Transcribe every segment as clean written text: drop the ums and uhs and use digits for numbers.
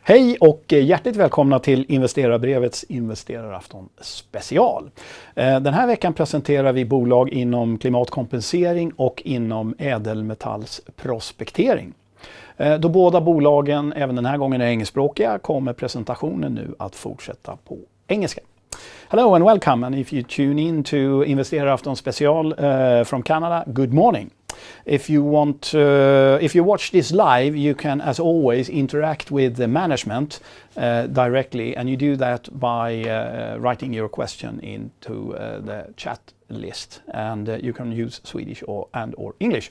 Hej och hjärtligt välkomna till Investerarbrevets Investerarafton special. Den här veckan presenterar vi bolag inom klimatkompensering och inom ädelmetallsprospektering. Då båda bolagen även den här gången är engelskspråkiga kommer presentationen nu att fortsätta på engelska. Hello and welcome, and if you tune in to Investerarafton special from Canada, good morning. If you watch this live, you can, as always, interact with the management directly, and you do that by writing your question into the chat list, and you can use Swedish or English.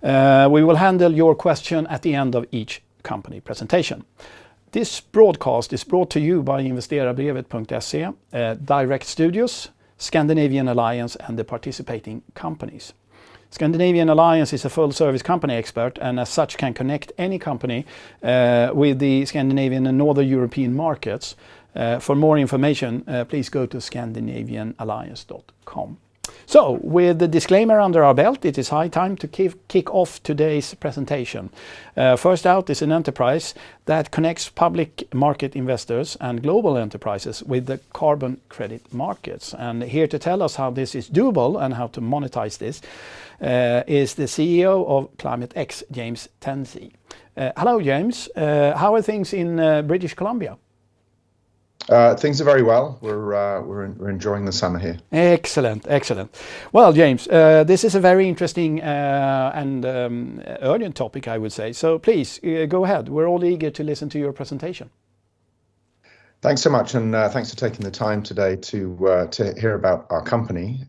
We will handle your question at the end of each company presentation. This broadcast is brought to you by Investerarabrevet.se, Direkt Studios, Scandinavian Alliance and the participating companies. Scandinavian Alliance is a full-service company expert and as such can connect any company with the Scandinavian and Northern European markets. For more information, please go to scandinavianalliance.com. So, with the disclaimer under our belt, it is high time to kick off today's presentation. First out is an enterprise that connects public market investors and global enterprises with the carbon credit markets. And here to tell us how this is doable and how to monetize this is the CEO of Klimat X, James Tensey. Hello, James. How are things in British Columbia? Things are very well. We're enjoying the summer here. Excellent. Well, James, this is a very interesting and urgent topic, I would say. So please go ahead. We're all eager to listen to your presentation. Thanks so much, and thanks for taking the time today to hear about our company.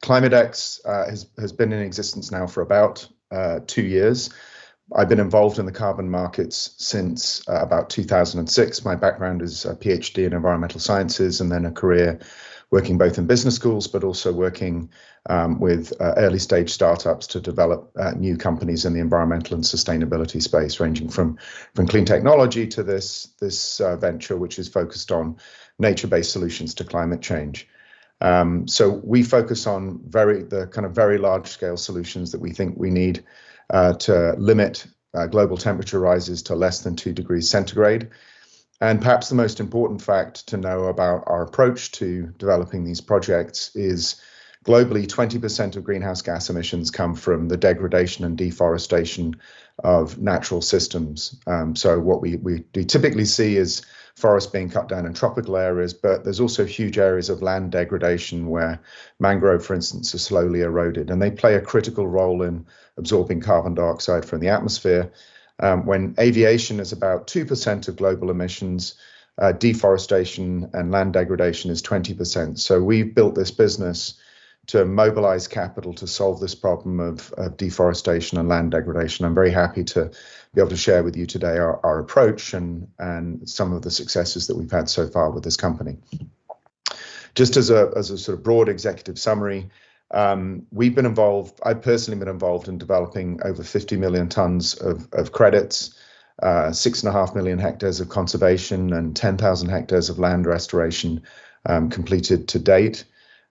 Klimat X has been in existence now for about 2 years. I've been involved in the carbon markets since about 2006. My background is a PhD in environmental sciences and then a career working both in business schools, but also working with early stage startups to develop new companies in the environmental and sustainability space, ranging from clean technology to this venture, which is focused on nature-based solutions to climate change. So we focus on the kind of very large scale solutions that we think we need to limit global temperature rises to less than 2 degrees centigrade. And perhaps the most important fact to know about our approach to developing these projects is globally 20% of greenhouse gas emissions come from the degradation and deforestation of natural systems. So what we typically see is forests being cut down in tropical areas, but there's also huge areas of land degradation where mangrove, for instance, are slowly eroded, and they play a critical role in absorbing carbon dioxide from the atmosphere. When aviation is about 2% of global emissions, deforestation and land degradation is 20%. So we've built this business to mobilize capital to solve this problem of deforestation and land degradation. I'm very happy to be able to share with you today our approach and some of the successes that we've had so far with this company. Just as a sort of broad executive summary, I've personally been involved in developing over 50 million tons of credits, 6.5 million hectares of conservation and 10,000 hectares of land restoration completed to date.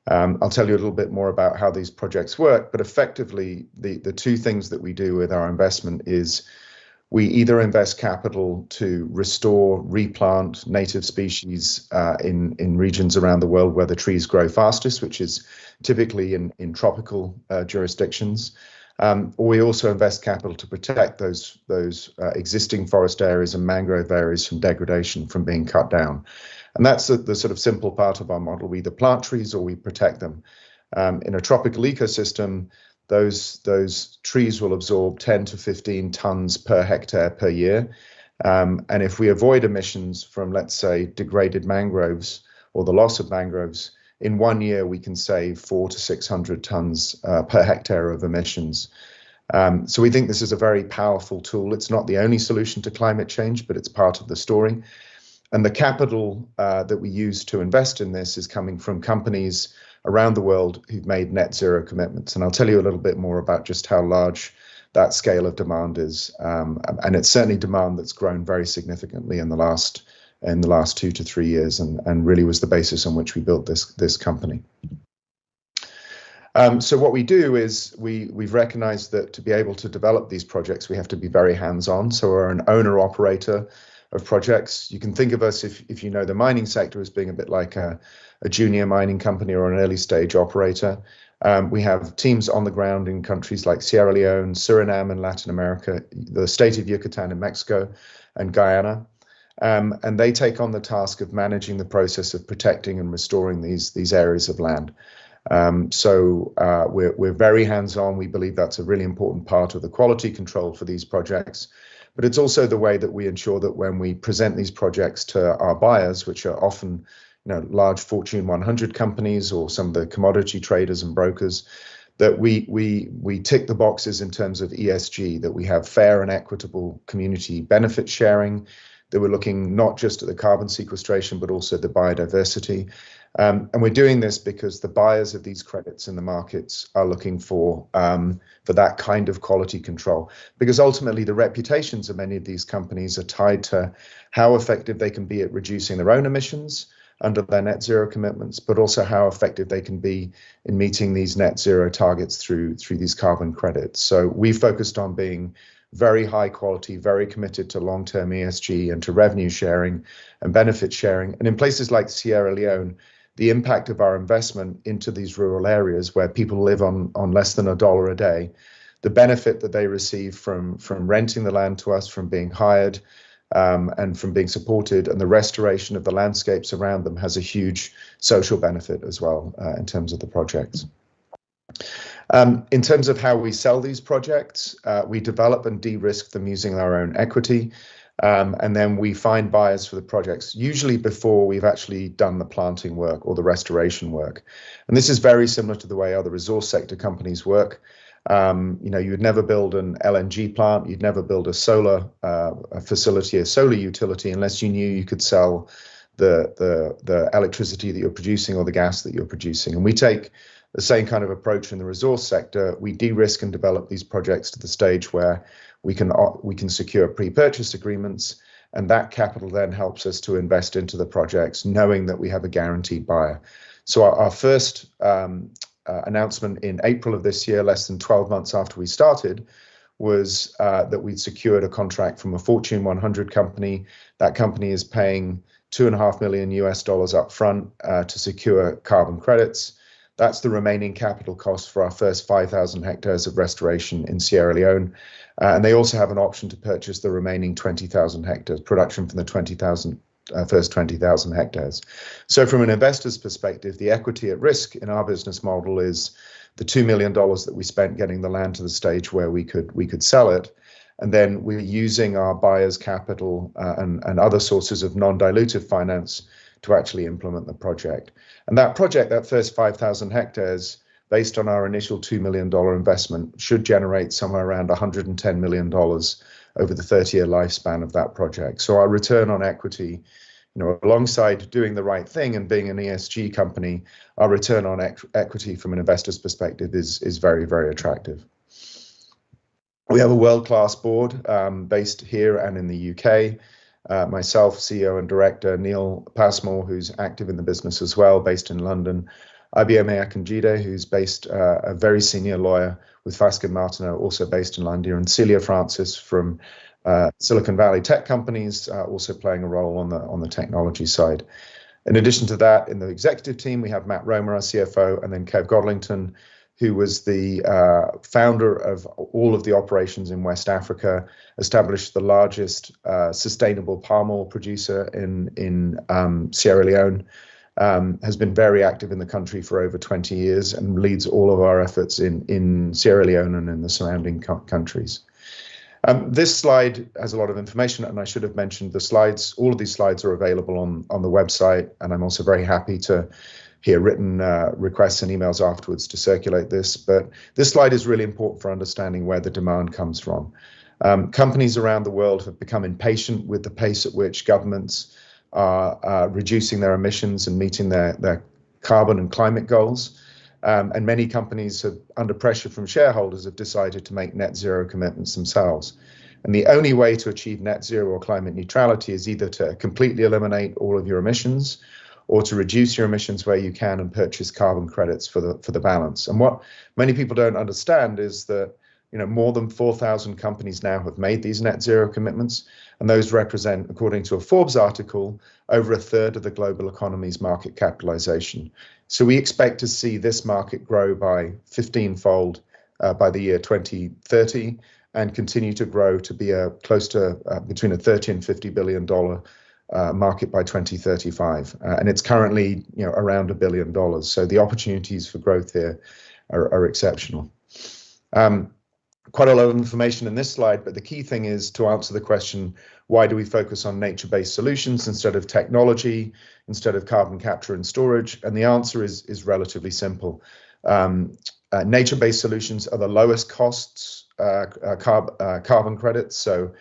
I'll tell you a little bit more about how these projects work, but effectively the two things that we do with our investment is we either invest capital to restore, replant native species in regions around the world where the trees grow fastest, which is typically in tropical jurisdictions, or we also invest capital to protect those existing forest areas and mangrove areas from degradation, from being cut down. And that's the sort of simple part of our model. We either plant trees or we protect them. In a tropical ecosystem, those trees will absorb 10 to 15 tons per hectare per year. And if we avoid emissions from, let's say, degraded mangroves or the loss of mangroves, in 1 year we can save 400 to 600 tons per hectare of emissions. So we think this is a very powerful tool. It's not the only solution to climate change, but it's part of the story. And the capital that we use to invest in this is coming from companies around the world who've made net zero commitments. And I'll tell you a little bit more about just how large that scale of demand is. And it's certainly demand that's grown very significantly in the last 2 to 3 years and really was the basis on which we built this company. So what we do is we've recognized that to be able to develop these projects, we have to be very hands-on. So we're an owner-operator projects. You can think of us, if you know the mining sector, as being a bit like a junior mining company or an early stage operator. We have teams on the ground in countries like Sierra Leone, Suriname in Latin America, the state of Yucatan in Mexico, and Guyana. And they take on the task of managing the process of protecting and restoring these areas of land. So we're very hands-on. We believe that's a really important part of the quality control for these projects. But it's also the way that we ensure that when we present these projects to our buyers, which are often large Fortune 100 companies or some of the commodity traders and brokers, that we tick the boxes in terms of ESG, that we have fair and equitable community benefit sharing, that we're looking not just at the carbon sequestration, but also the biodiversity. And we're doing this because the buyers of these credits in the markets are looking for that kind of quality control. Because ultimately, the reputations of many of these companies are tied to how effective they can be at reducing their own emissions under their net zero commitments, but also how effective they can be in meeting these net zero targets through these carbon credits. So we focused on being very high quality, very committed to long-term ESG and to revenue sharing and benefit sharing. And in places like Sierra Leone, the impact of our investment into these rural areas where people live on less than $1 a day, the benefit that they receive from renting the land to us, from being hired, and from being supported, and the restoration of the landscapes around them has a huge social benefit as well in terms of the projects. In terms of how we sell these projects, we develop and de-risk them using our own equity, and then we find buyers for the projects, usually before we've actually done the planting work or the restoration work. And this is very similar to the way other resource sector companies work. You would never build an LNG plant, you'd never build a solar facility, a solar utility, unless you knew you could sell the electricity that you're producing or the gas that you're producing. And we take the same kind of approach in the resource sector. We de-risk and develop these projects to the stage where we can secure pre-purchase agreements, and that capital then helps us to invest into the projects, knowing that we have a guaranteed buyer. So our first announcement in April of this year, less than 12 months after we started, was that we'd secured a contract from a Fortune 100 company. That company is paying $2.5 million up front to secure carbon credits. That's the remaining capital cost for our first 5,000 hectares of restoration in Sierra Leone. And they also have an option to purchase the remaining 20,000 hectares, production from the first 20,000 hectares. So from an investor's perspective, the equity at risk in our business model is the $2 million that we spent getting the land to the stage where we could sell it. And then we're using our buyer's capital and other sources of non-dilutive finance to actually implement the project. And that project, that first 5,000 hectares, based on our initial $2 million investment, should generate somewhere around $110 million over the 30-year lifespan of that project. So our return on equity, alongside doing the right thing and being an ESG company, our return on equity from an investor's perspective is very, very attractive. We have a world-class board based here and in the UK. Myself, CEO and director, Neil Passmore, who's active in the business as well, based in London. Ibiome Akinjide, who's based a very senior lawyer with Fasken Martineau, also based in London, and Celia Francis from Silicon Valley tech companies, also playing a role on the technology side. In addition to that, in the executive team, we have Matt Romer, our CFO, and then Kev Godlington, who was the founder of all of the operations in West Africa, established the largest sustainable palm oil producer in Sierra Leone, has been very active in the country for over 20 years and leads all of our efforts in Sierra Leone and in the surrounding countries. This slide has a lot of information, and I should have mentioned the slides. All of these slides are available on the website, and I'm also very happy to hear written requests and emails afterwards to circulate this. But this slide is really important for understanding where the demand comes from. Companies around the world have become impatient with the pace at which governments are reducing their emissions and meeting their carbon and climate goals. And many companies have, under pressure from shareholders, have decided to make net zero commitments themselves. And the only way to achieve net zero or climate neutrality is either to completely eliminate all of your emissions or to reduce your emissions where you can and purchase carbon credits for the balance. And what many people don't understand is that more than 4,000 companies now have made these net zero commitments, and those represent, according to a Forbes article, over a third of the global economy's market capitalization. So we expect to see this market grow by 15-fold by the year 2030 and continue to grow to be close to between a $30 and $50 billion market by 2035. And it's currently around $1 billion. So the opportunities for growth here are exceptional. Quite a lot of information in this slide, but the key thing is to answer the question, why do we focus on nature-based solutions instead of technology, instead of carbon capture and storage? And the answer is relatively simple. Nature-based solutions are the lowest costs carbon credits, so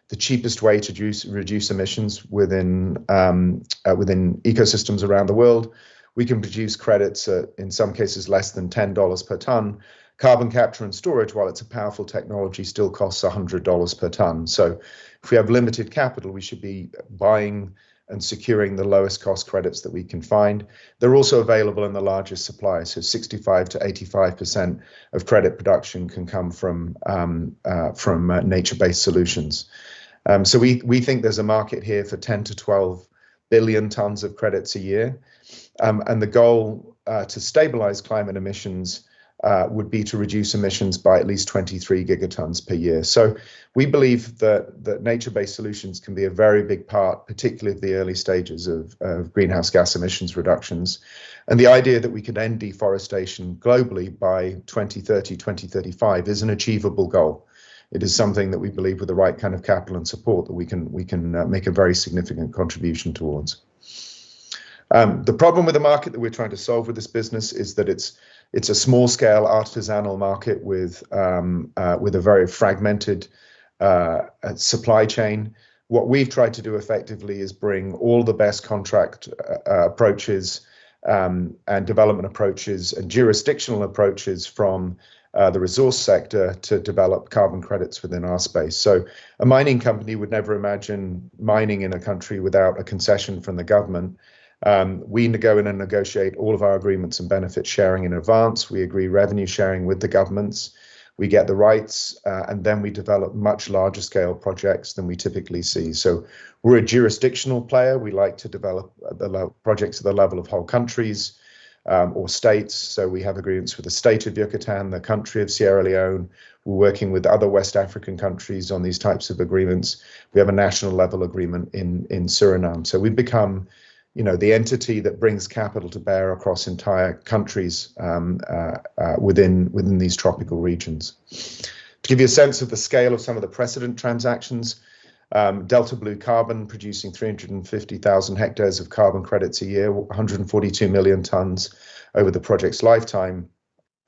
the cheapest way to reduce emissions within ecosystems around the world. We can produce credits at, in some cases, less than $10 per ton. Carbon capture and storage, while it's a powerful technology, still costs $100 per ton. So if we have limited capital, we should be buying and securing the lowest cost credits that we can find. They're also available in the largest suppliers, so 65 to 85% of credit production can come from nature-based solutions. So we think there's a market here for 10 to 12 billion tons of credits a year. And the goal to stabilize climate emissions would be to reduce emissions by at least 23 gigatons per year. So we believe that nature-based solutions can be a very big part, particularly of the early stages of greenhouse gas emissions reductions. And the idea that we could end deforestation globally by 2030, 2035 is an achievable goal. It is something that we believe with the right kind of capital and support that we can make a very significant contribution towards. The problem with the market that we're trying to solve with this business is that it's a small-scale artisanal market with a very fragmented supply chain. What we've tried to do effectively is bring all the best contract approaches and development approaches and jurisdictional approaches from the resource sector to develop carbon credits within our space. So a mining company would never imagine mining in a country without a concession from the government. We go in and negotiate all of our agreements and benefit sharing in advance. We agree revenue sharing with the governments. We get the rights, and then we develop much larger scale projects than we typically see. So we're a jurisdictional player. We like to develop projects at the level of whole countries or states. So we have agreements with the state of Yucatan, the country of Sierra Leone. We're working with other West African countries on these types of agreements. We have a national level agreement in Suriname. So we've become the entity that brings capital to bear across entire countries within these tropical regions. To give you a sense of the scale of some of the precedent transactions, Delta Blue Carbon producing 350,000 hectares of carbon credits a year, 142 million tons over the project's lifetime,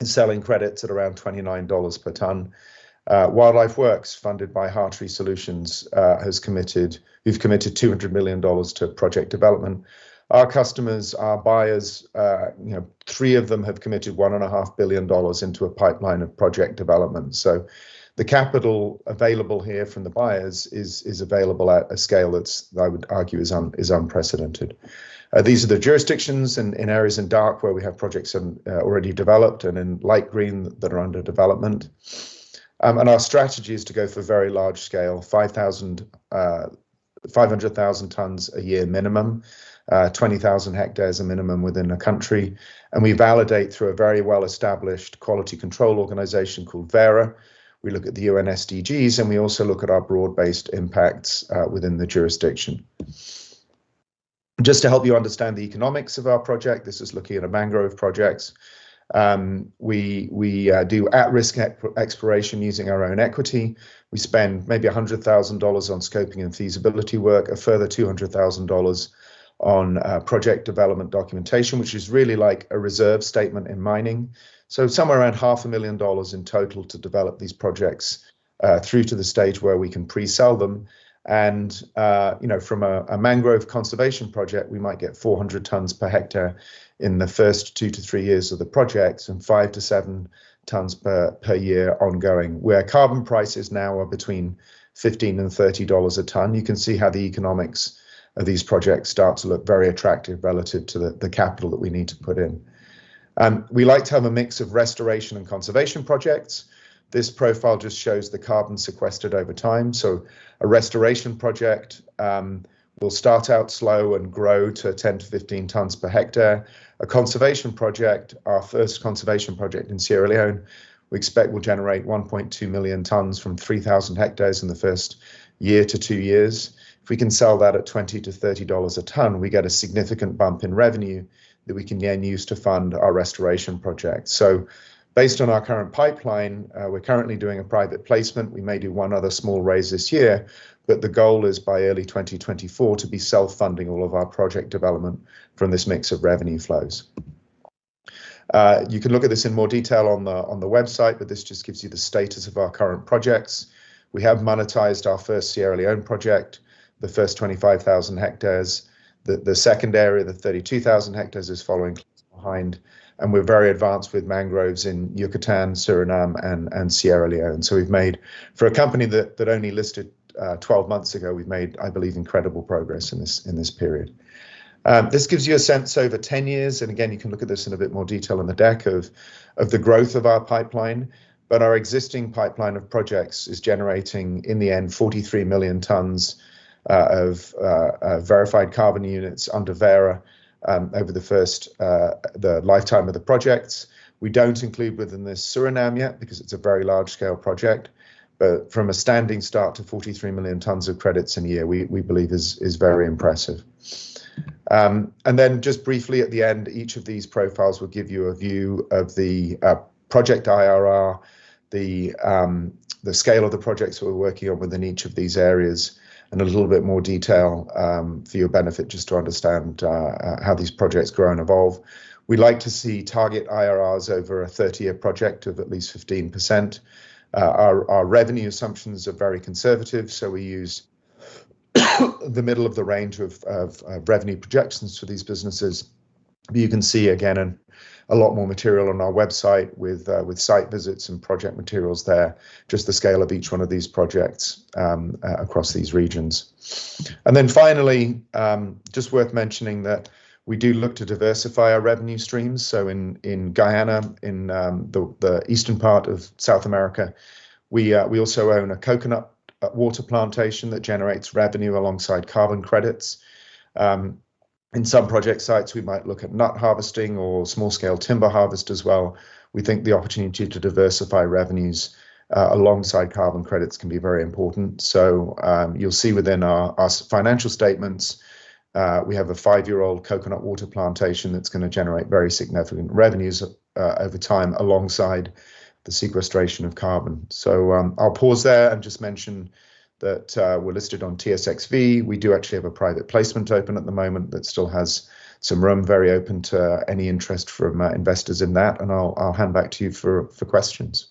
and selling credits at around $29 per ton. Wildlife Works, funded by Hartree Solutions, we've committed $200 million to project development. Our customers, our buyers, 3 of them have committed $1.5 billion into a pipeline of project development. So the capital available here from the buyers is available at a scale that's, I would argue, is unprecedented. These are the jurisdictions in areas in dark where we have projects already developed, and in light green that are under development. And our strategy is to go for very large scale, 500,000 tons a year minimum, 20,000 hectares a minimum within a country. And we validate through a very well-established quality control organization called Verra. We look at the UN SDGs, and we also look at our broad-based impacts within the jurisdiction. Just to help you understand the economics of our project, this is looking at a mangrove projects. We do at-risk exploration using our own equity. We spend maybe $100,000 on scoping and feasibility work, a further $200,000 on project development documentation, which is really like a reserve statement in mining. So somewhere around $500,000 in total to develop these projects through to the stage where we can pre-sell them. And from a mangrove conservation project, we might get 400 tons per hectare in the first 2 to 3 years of the project, and 5 to 7 tons per year ongoing, where carbon prices now are between $15 and $30 a ton. You can see how the economics of these projects start to look very attractive relative to the capital that we need to put in. We like to have a mix of restoration and conservation projects. This profile just shows the carbon sequestered over time. So a restoration project will start out slow and grow to 10 to 15 tons per hectare. A conservation project, our first conservation project in Sierra Leone, we expect will generate 1.2 million tons from 3,000 hectares in the first year to 2 years. If we can sell that at $20 to $30 a ton, we get a significant bump in revenue that we can then use to fund our restoration project. So based on our current pipeline, we're currently doing a private placement. We may do one other small raise this year, but the goal is by early 2024 to be self-funding all of our project development from this mix of revenue flows. You can look at this in more detail on the website, but this just gives you the status of our current projects. We have monetized our first Sierra Leone project, the first 25,000 hectares. The second area, the 32,000 hectares, is following behind, and we're very advanced with mangroves in Yucatan, Suriname, and Sierra Leone. So we've made, for a company that only listed 12 months ago, we've made, I believe, incredible progress in this period. This gives you a sense over 10 years, and again, you can look at this in a bit more detail in the deck of the growth of our pipeline. But our existing pipeline of projects is generating, in the end, 43 million tons of verified carbon units under Vera over the lifetime of the projects. We don't include within this Suriname yet because it's a very large scale project, but from a standing start to 43 million tons of credits in a year, we believe is very impressive. And then just briefly at the end, each of these profiles will give you a view of the project IRR, the scale of the projects we're working on within each of these areas, and a little bit more detail for your benefit, just to understand how these projects grow and evolve. We like to see target IRRs over a 30-year project of at least 15%. Our revenue assumptions are very conservative, so we use the middle of the range of revenue projections for these businesses. But you can see again a lot more material on our website with site visits and project materials there, just the scale of each one of these projects across these regions. And then finally, just worth mentioning that we do look to diversify our revenue streams. So in Guyana, in the eastern part of South America, we also own a coconut water plantation that generates revenue alongside carbon credits. In some project sites, we might look at nut harvesting or small-scale timber harvest as well. We think the opportunity to diversify revenues alongside carbon credits can be very important. So you'll see within our financial statements, we have a 5-year-old coconut water plantation that's going to generate very significant revenues over time alongside the sequestration of carbon. So I'll pause there and just mention that we're listed on TSXV. We do actually have a private placement open at the moment that still has some room, very open to any interest from investors in that. And I'll hand back to you for questions.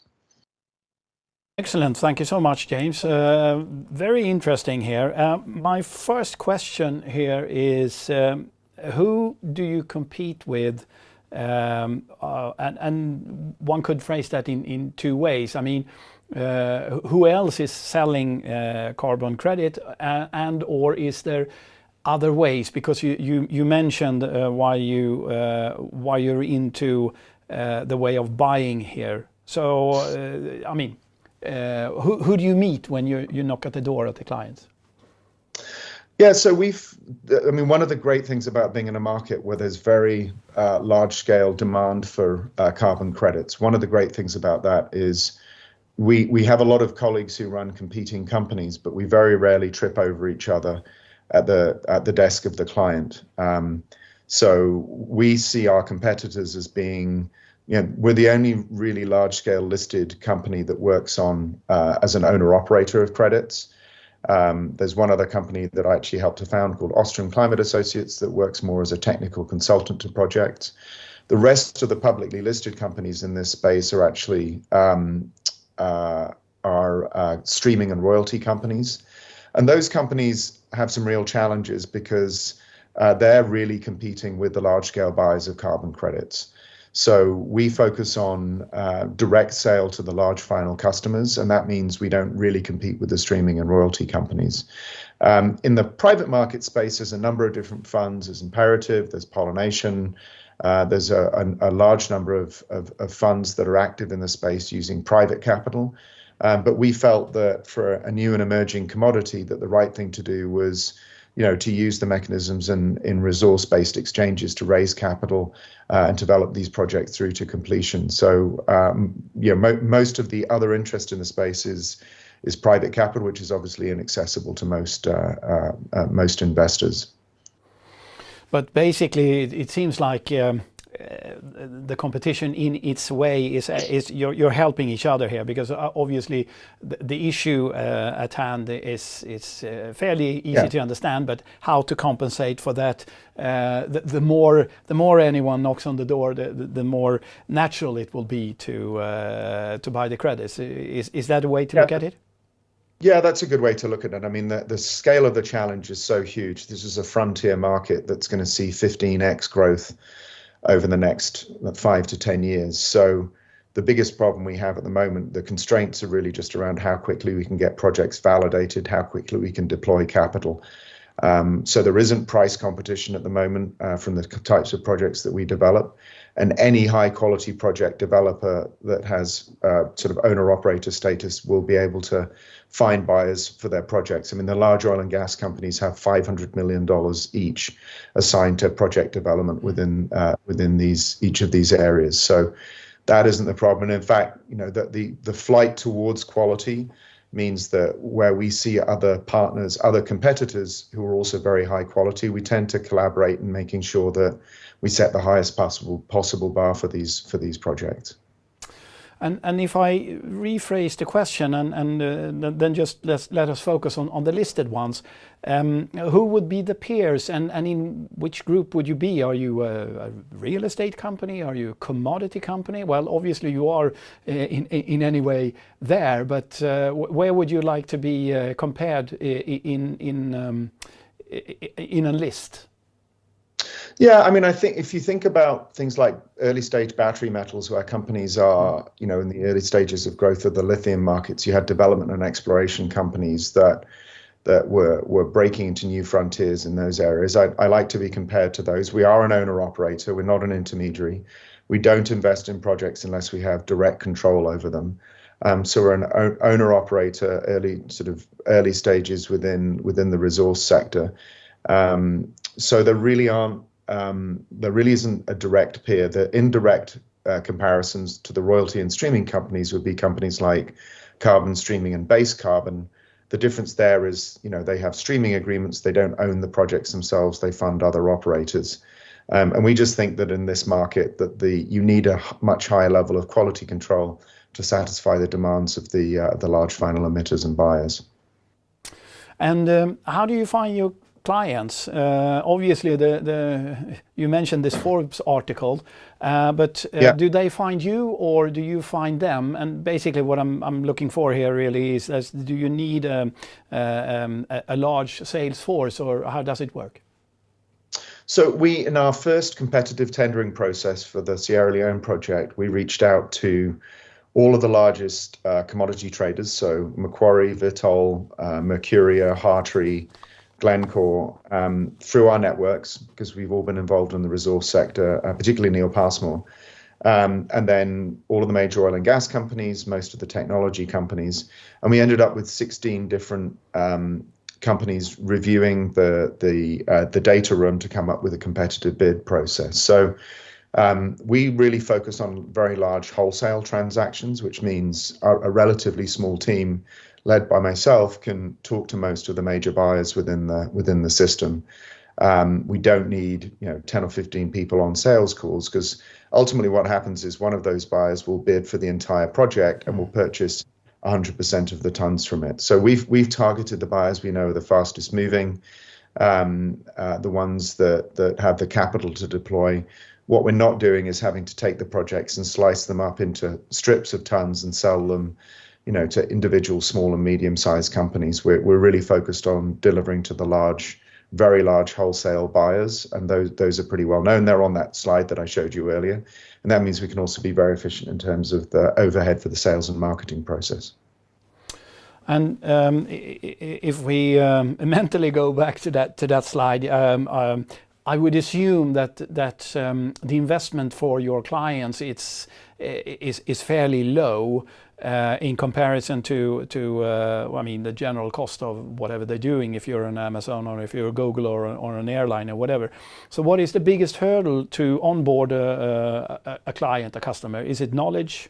Excellent. Thank you so much, James. Very interesting here. My first question here is, who do you compete with? And one could phrase that in two ways. I mean, who else is selling carbon credit, and or is there other ways? Because you mentioned why you're into the way of buying here. So I mean, who do you meet when you knock at the door at the clients? Yeah, so one of the great things about being in a market where there's very large scale demand for carbon credits, one of the great things about that is we have a lot of colleagues who run competing companies, but we very rarely trip over each other at the desk of the client. So we see our competitors as being, we're the only really large scale listed company that works on as an owner operator of credits. There's one other company that I actually helped to found called Austrian Climate Associates that works more as a technical consultant to projects. The rest of the publicly listed companies in this space are actually streaming and royalty companies. And those companies have some real challenges because they're really competing with the large scale buyers of carbon credits. So we focus on direct sale to the large final customers, and that means we don't really compete with the streaming and royalty companies. In the private market space, there's a number of different funds. There's Imperative, there's Pollination, There's a large number of funds that are active in the space using private capital. But we felt that for a new and emerging commodity, that the right thing to do was, to use the mechanisms in resource-based exchanges to raise capital and develop these projects through to completion. So, most of the other interest in the space is private capital, which is obviously inaccessible to most investors. But basically, it seems like the competition in its way is you're helping each other here, because obviously the issue at hand is fairly easy to understand, but how to compensate for that, the more anyone knocks on the door, the more natural it will be to buy the credits. Is that a way to look at it? Yeah, that's a good way to look at it. I mean, the scale of the challenge is so huge. This is a frontier market that's going to see 15x growth over the next 5 to 10 years. So the biggest problem we have at the moment, the constraints are really just around how quickly we can get projects validated, how quickly we can deploy capital. So there isn't price competition at the moment from the types of projects that we develop. And any high quality project developer that has sort of owner operator status will be able to find buyers for their projects. I mean, the large oil and gas companies have $500 million each assigned to project development within each of these areas. So that isn't the problem. And in fact, the flight towards quality means that where we see other partners, other competitors who are also very high quality, we tend to collaborate in making sure that we set the highest possible bar for these projects. And if I rephrase the question and then just let us focus on the listed ones, who would be the peers and in which group would you be? Are you a real estate company? Are you a commodity company? Well, obviously you are in any way there, but where would you like to be compared in a list? Yeah, I mean, I think if you think about things like early stage battery metals, where companies are, in the early stages of growth of the lithium markets, you had development and exploration companies that were breaking into new frontiers in those areas. I like to be compared to those. We are an owner operator. We're not an intermediary. We don't invest in projects unless we have direct control over them. So we're an owner operator, early stages within the resource sector. So there really isn't a direct peer. The indirect comparisons to the royalty and streaming companies would be companies like Carbon Streaming and Base Carbon. The difference there is, they have streaming agreements. They don't own the projects themselves. They fund other operators. And we just think that in this market that you need a much higher level of quality control to satisfy the demands of the large final emitters and buyers. And how do you find your clients? Obviously, you mentioned this Forbes article, but do they find you or do you find them? And basically, what I'm looking for here really is, do you need a large sales force, or how does it work? So in our first competitive tendering process for the Sierra Leone project, we reached out to all of the largest commodity traders, so Macquarie, Vitol, Mercuria, Hartree, Glencore, through our networks, because we've all been involved in the resource sector, particularly Neil Passmore, and then all of the major oil and gas companies, most of the technology companies, and we ended up with 16 different companies reviewing the data room to come up with a competitive bid process. So we really focus on very large wholesale transactions, which means a relatively small team led by myself can talk to most of the major buyers within the system. We don't need 10 or 15 people on sales calls, because ultimately what happens is one of those buyers will bid for the entire project and will purchase 100% of the tons from it. So we've targeted the buyers we know are the fastest moving, the ones that have the capital to deploy. What we're not doing is having to take the projects and slice them up into strips of tons and sell them to individual small and medium-sized companies. We're really focused on delivering to the very large wholesale buyers, and those are pretty well known. They're on that slide that I showed you earlier, and that means we can also be very efficient in terms of the overhead for the sales and marketing process. And if we mentally go back to that slide, I would assume that the investment for your clients is fairly low in comparison to the general cost of whatever they're doing. If you're an Amazon or if you're a Google or an airline or whatever. So what is the biggest hurdle to onboard a client, a customer? Is it knowledge?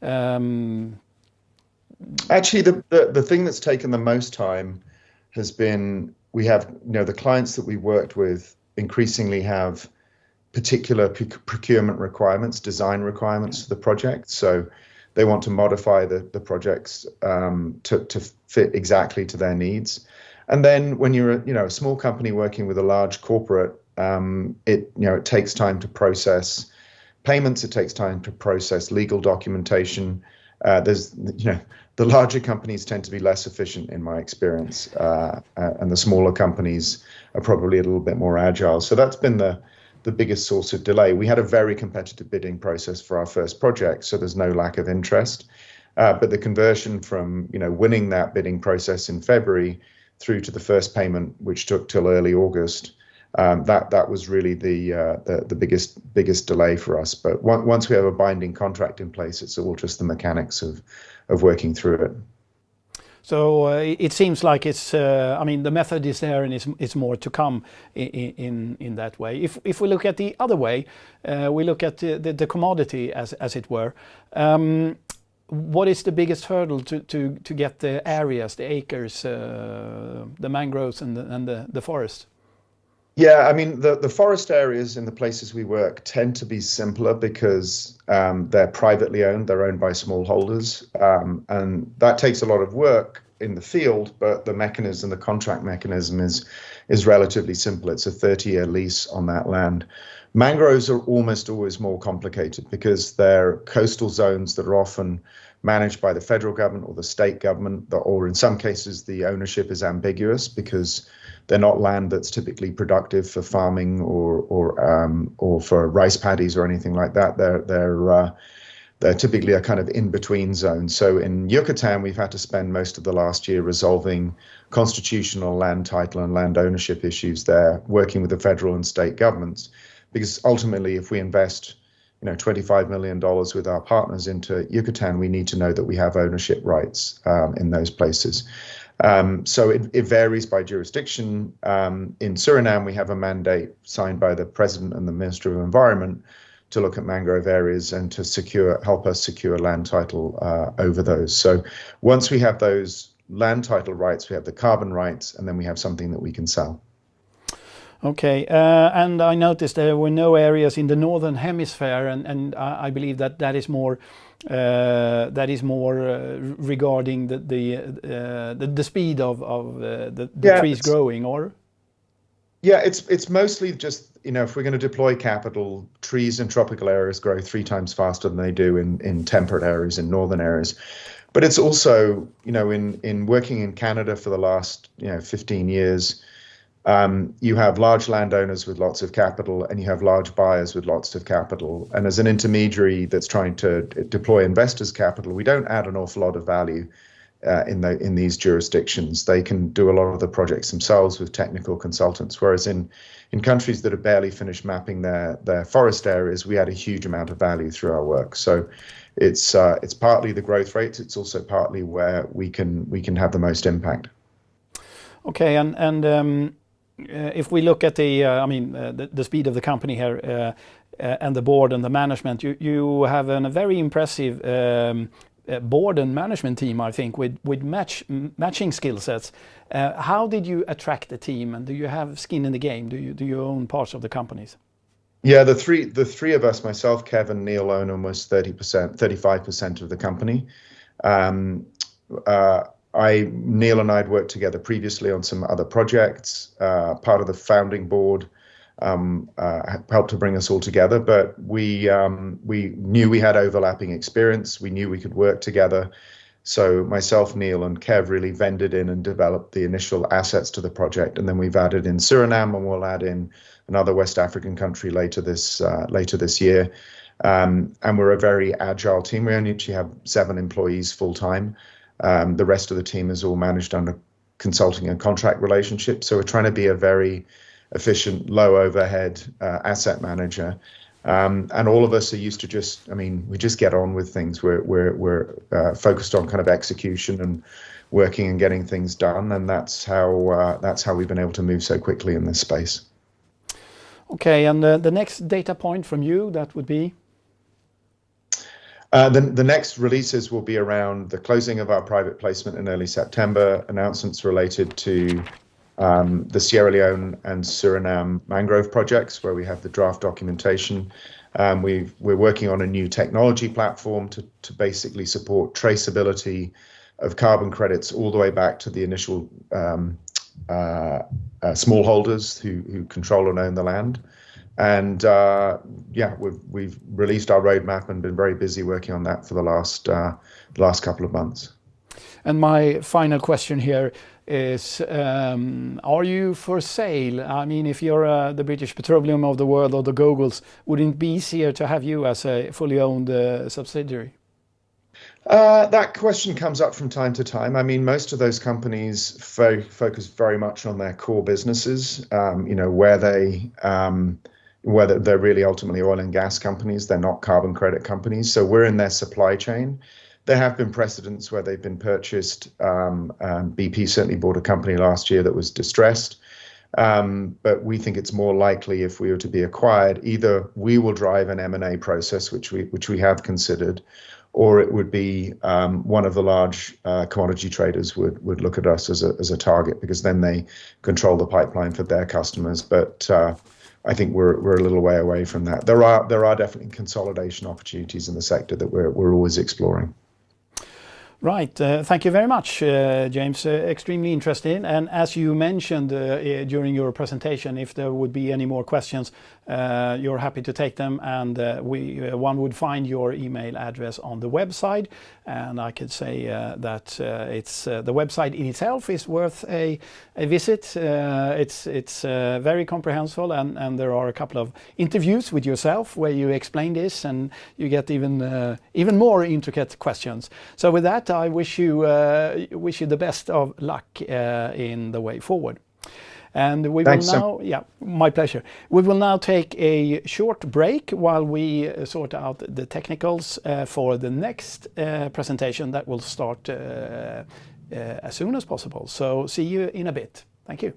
Actually, the thing that's taken the most time has been, we have, the clients that we worked with increasingly have particular procurement requirements, design requirements for the project. So they want to modify the projects to fit exactly to their needs. And then when you're a small company working with a large corporate, it takes time to process payments. It takes time to process legal documentation. The larger companies tend to be less efficient in my experience, and the smaller companies are probably a little bit more agile. So that's been the biggest source of delay. We had a very competitive bidding process for our first project, so there's no lack of interest. But the conversion from winning that bidding process in February through to the first payment, which took till early August, that was really the biggest delay for us. But once we have a binding contract in place, it's all just the mechanics of working through it. So it seems like it's, the method is there and it's more to come in that way. If we look at the other way, we look at the commodity as it were. What is the biggest hurdle to get the areas, the acres, the mangroves and the forest? Yeah, the forest areas in the places we work tend to be simpler because they're privately owned. They're owned by smallholders, and that takes a lot of work in the field. But the contract mechanism is relatively simple. It's a 30-year lease on that land. Mangroves are almost always more complicated because they're coastal zones that are often managed by the federal government or the state government, or in some cases the ownership is ambiguous because they're not land that's typically productive for farming or for rice paddies or anything like that. They're typically a kind of in-between zone. So in Yucatan, we've had to spend most of the last year resolving constitutional land title and land ownership issues there, working with the federal and state governments. Because ultimately, if we invest $25 million with our partners into Yucatan, we need to know that we have ownership rights in those places. So it varies by jurisdiction. In Suriname, we have a mandate signed by the president and the Minister of Environment to look at mangrove areas and to help us secure land title over those. So once we have those land title rights, we have the carbon rights, and then we have something that we can sell. Okay, and I noticed there were no areas in the northern hemisphere, and I believe that is more regarding the speed of the trees growing, or? Yeah, it's mostly just if we're going to deploy capital, trees in tropical areas grow 3 times faster than they do in temperate areas, in northern areas. But it's also in working in Canada for the last 15 years. You have large landowners with lots of capital, and you have large buyers with lots of capital. And as an intermediary that's trying to deploy investors' capital, we don't add an awful lot of value in these jurisdictions. They can do a lot of the projects themselves with technical consultants, whereas in countries that have barely finished mapping their forest areas, we add a huge amount of value through our work. So it's partly the growth rates. It's also partly where we can have the most impact. Okay, and if we look at the speed of the company here and the board and the management, you have a very impressive board and management team, I think, with matching skill sets. How did you attract the team, and do you have skin in the game? Do you own parts of the companies? Yeah, the three of us, myself, Kevin, Neil own almost 35% of the company. Neil and I had worked together previously on some other projects. Part of the founding board helped to bring us all together, but we knew we had overlapping experience. We knew we could work together. So myself, Neil, and Kev really vended in and developed the initial assets to the project, and then we've added in Suriname, and we'll add in another West African country later this year. And we're a very agile team. We only actually have 7 employees full time. The rest of the team is all managed under consulting and contract relationships. So we're trying to be a very efficient, low overhead asset manager. And all of us are used to just, I mean, we just get on with things. We're focused on kind of execution and working and getting things done, and that's how we've been able to move so quickly in this space. Okay, and the next data point from you, that would be? The next releases will be around the closing of our private placement in early September, announcements related to the Sierra Leone and Suriname mangrove projects, where we have the draft documentation. We're working on a new technology platform to basically support traceability of carbon credits all the way back to the initial smallholders who control and own the land. And yeah, we've released our roadmap and been very busy working on that for the last couple of months. And my final question here is, are you for sale? I mean, if you're the British Petroleum of the world or the Googles, wouldn't it be easier to have you as a fully owned subsidiary? That question comes up from time to time. I mean, most of those companies focus very much on their core businesses, whether they're really ultimately oil and gas companies. They're not carbon credit companies. So we're in their supply chain. There have been precedents where they've been purchased. BP certainly bought a company last year that was distressed. But we think it's more likely if we were to be acquired, either we will drive an M&A process, which we have considered, or it would be one of the large commodity traders would look at us as a target, because then they control the pipeline for their customers. But I think we're a little way away from that. There are definitely consolidation opportunities in the sector that we're always exploring. Right. Thank you very much, James. Extremely interesting. And as you mentioned during your presentation, if there would be any more questions, you're happy to take them. And one would find your email address on the website. And I could say that it's the website in itself is worth a visit. It's very comprehensive, and there are a couple of interviews with yourself where you explain this, and you get even more intricate questions. So with that, I wish you the best of luck in the way forward. And we will now, yeah, my pleasure. We will now take a short break while we sort out the technicals for the next presentation that will start as soon as possible. So see you in a bit. Thank you.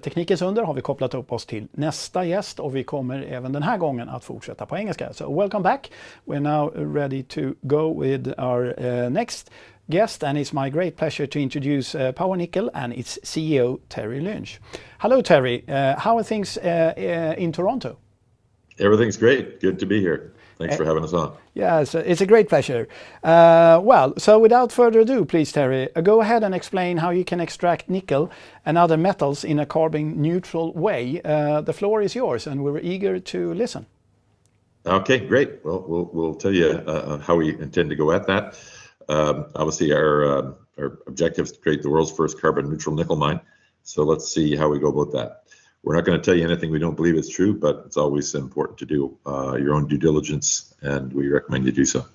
Teknikens under har vi kopplat upp oss till nästa gäst och vi kommer även den här gången att fortsätta på engelska. So welcome back. We're now ready to go with our next guest, and it's my great pleasure to introduce Power Nickel and its CEO Terry Lynch. Hello Terry, how are things in Toronto? Everything's great. Good to be here. Thanks for having us on. Yes, it's a great pleasure. So without further ado, please, Terry, go ahead and explain how you can extract nickel and other metals in a carbon-neutral way. The floor is yours, and we're eager to listen. Okay, great. Well, we'll tell you how we intend to go at that. Obviously, our objective is to create the world's first carbon-neutral nickel mine. So let's see how we go about that. We're not going to tell you anything we don't believe is true, but it's always important to do your own due diligence, and we recommend you do so.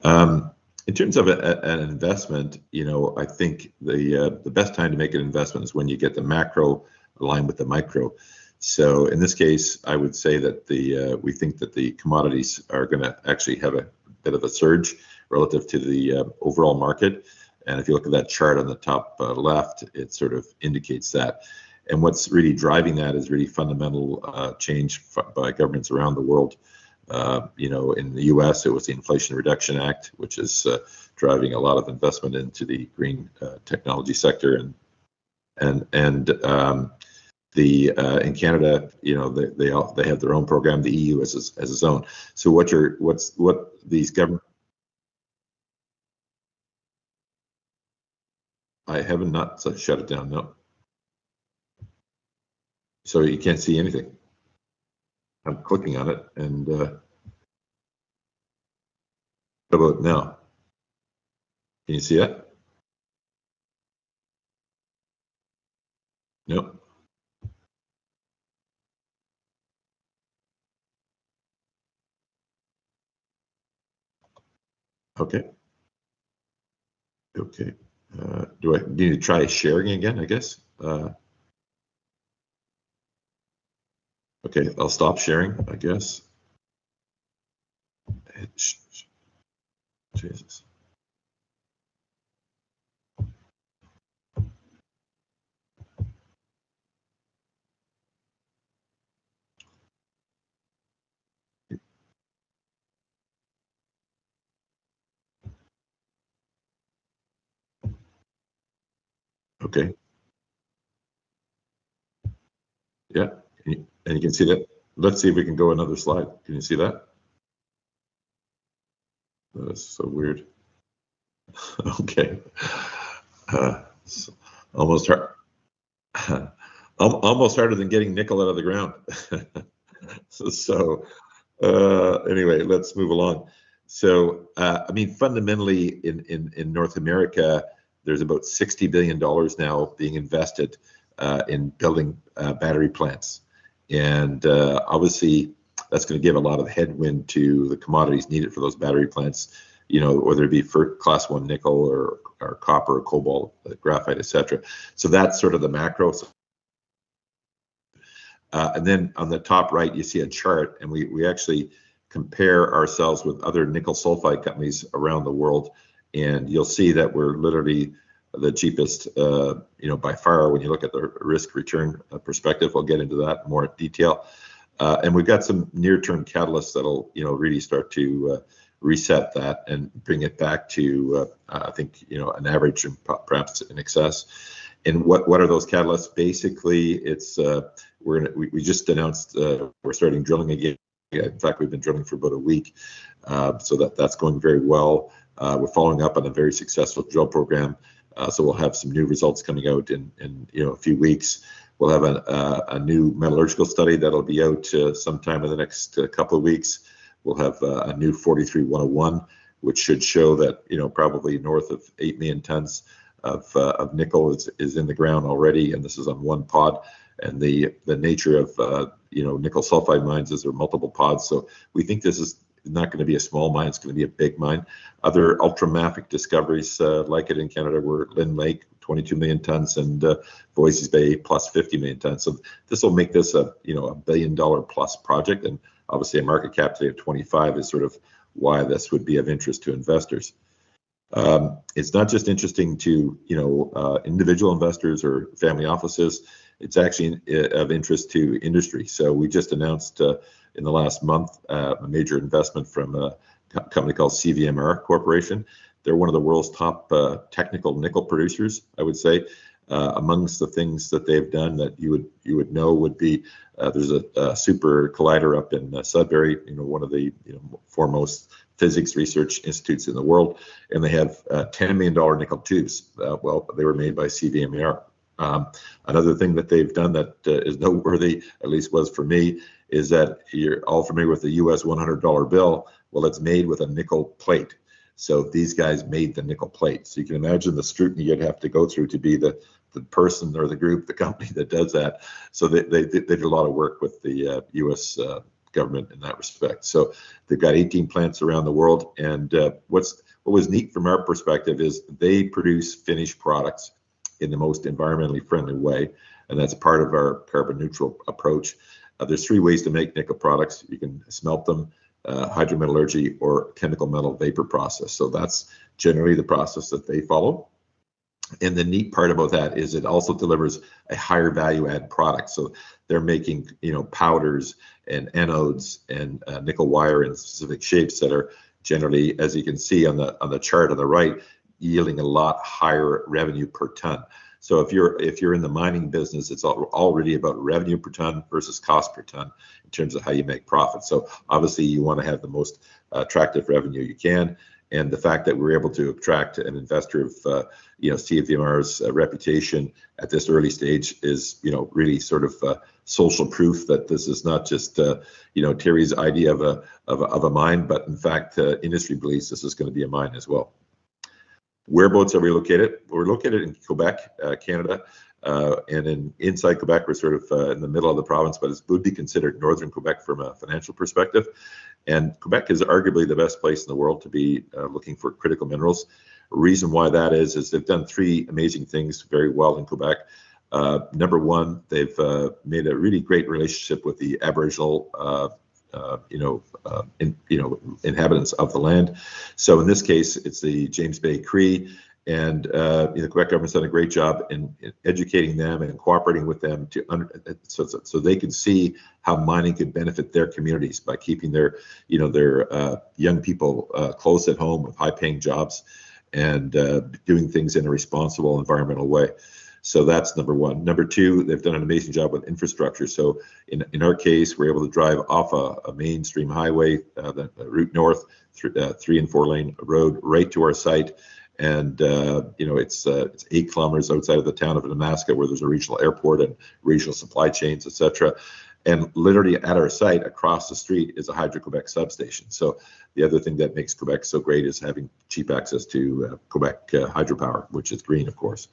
In terms of an investment, I think the best time to make an investment is when you get the macro aligned with the micro. So in this case, I would say that we think that the commodities are going to actually have a bit of a surge relative to the overall market. And if you look at that chart on the top left, it sort of indicates that. And what's really driving that is really fundamental change by governments around the world. In the U.S., it was the Inflation Reduction Act, which is driving a lot of investment into the green technology sector, and in Canada, they have their own program. The EU has its own. So what these government. I haven't not shut it down. No. So you can't see anything. I'm clicking on it, and what about now? Can you see that? No. Okay. Okay. Do I need to try sharing again, I guess? Okay, I'll stop sharing, I guess. Jesus. Okay. Yeah, and you can see that. Let's see if we can go another slide. Can you see that? That is so weird. Okay. Almost hard. Almost harder than getting nickel out of the ground. Anyway, let's move along. So, fundamentally in North America, there's about $60 billion now being invested in building battery plants. And obviously, that's going to give a lot of headwind to the commodities needed for those battery plants, whether it be for class 1 nickel or copper or cobalt, graphite, etc. So that's sort of the macro. And then on the top right, you see a chart, and we actually compare ourselves with other nickel sulfide companies around the world. And you'll see that we're literally the cheapest, by far when you look at the risk return perspective. We'll get into that in more detail. And we've got some near-term catalysts that'll, really start to reset that and bring it back to, I think, an average and perhaps in excess. And what are those catalysts? Basically, it's we just announced we're starting drilling again. In fact, we've been drilling for about a week, so that's going very well. We're following up on a very successful drill program, so we'll have some new results coming out in a few weeks. We'll have a new metallurgical study that'll be out sometime in the next couple of weeks. We'll have a new 43-101, which should show that probably north of 8 million tons of nickel is in the ground already, and this is on one pod. And the nature of nickel sulfide mines is there are multiple pods, so we think this is not going to be a small mine; it's going to be a big mine. Other ultramafic discoveries like it in Canada were Lynn Lake, 22 million tons, and Voisey's Bay plus 50 million tons. So this will make this a $1 billion plus project, and obviously a market cap today of 25 is sort of why this would be of interest to investors. It's not just interesting to individual investors or family offices. It's actually of interest to industry. So we just announced in the last month a major investment from a company called CVMR Corporation. They're one of the world's top technical nickel producers, I would say. Amongst the things that they've done that you would know would be there's a super collider up in Sudbury, one of the foremost physics research institutes in the world, and they have $10 million nickel tubes. Well, they were made by CVMR. Another thing that they've done that is noteworthy, at least was for me, is that you're all familiar with the US $100 bill. Well, it's made with a nickel plate. So these guys made the nickel plate. So you can imagine the scrutiny you'd have to go through to be the person or the group, the company that does that. So they did a lot of work with the US government in that respect. So they've got 18 plants around the world. And what was neat from our perspective is they produce finished products in the most environmentally friendly way. And that's part of our carbon neutral approach. There's 3 ways to make nickel products. You can smelt them, hydrometallurgy, or chemical metal vapor process. So that's generally the process that they follow. And the neat part about that is it also delivers a higher value add product. So they're making, powders and anodes and nickel wire in specific shapes that are generally, as you can see on the chart on the right, yielding a lot higher revenue per ton. So if you're in the mining business, it's already about revenue per ton versus cost per ton in terms of how you make profit. So obviously you want to have the most attractive revenue you can. And the fact that we're able to attract an investor of CVMR's reputation at this early stage is really sort of social proof that this is not just Terry's idea of a mine, but in fact industry believes this is going to be a mine as well. Whereabouts are we located? We're located in Quebec, Canada, and inside Quebec, we're sort of in the middle of the province, but it would be considered northern Quebec from a financial perspective. And Quebec is arguably the best place in the world to be looking for critical minerals. The reason why that is they've done 3 amazing things very well in Quebec. Number one, they've made a really great relationship with the Aboriginal inhabitants of the land. So in this case, it's the James Bay Cree, and the Quebec government's done a great job in educating them and cooperating with them so they can see how mining could benefit their communities by keeping their young people close at home with high-paying jobs and doing things in a responsible environmental way. So that's number one. Number two, they've done an amazing job with infrastructure. So in our case, we're able to drive off a mainstream highway, the route north, 3 and 4 lane road right to our site. And it's 8 kilometers outside of the town of Nemaska, where there's a regional airport and regional supply chains, etc. And literally at our site across the street is a Hydro-Quebec substation. So the other thing that makes Quebec so great is having cheap access to Quebec hydropower, which is green, of course.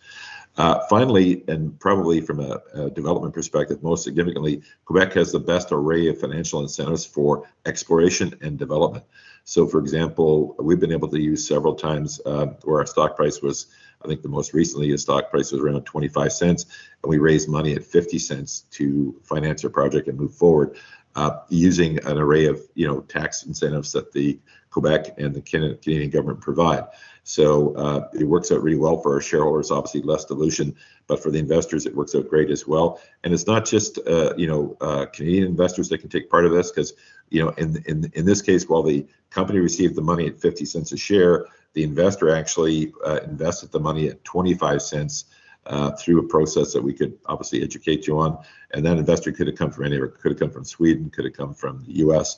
Finally, and probably from a development perspective, most significantly, Quebec has the best array of financial incentives for exploration and development. So, for example, we've been able to use several times where our stock price was, I think the most recently, the stock price was around 25 cents, and we raised money at 50 cents to finance our project and move forward using an array of tax incentives that the Quebec and the Canadian government provide. So it works out really well for our shareholders, obviously less dilution, but for the investors, it works out great as well. And it's not just Canadian investors that can take part of this, because in this case, while the company received the money at 50 cents a share, the investor actually invested the money at 25 cents through a process that we could obviously educate you on. And that investor could have come from anywhere, could have come from Sweden, could have come from the US,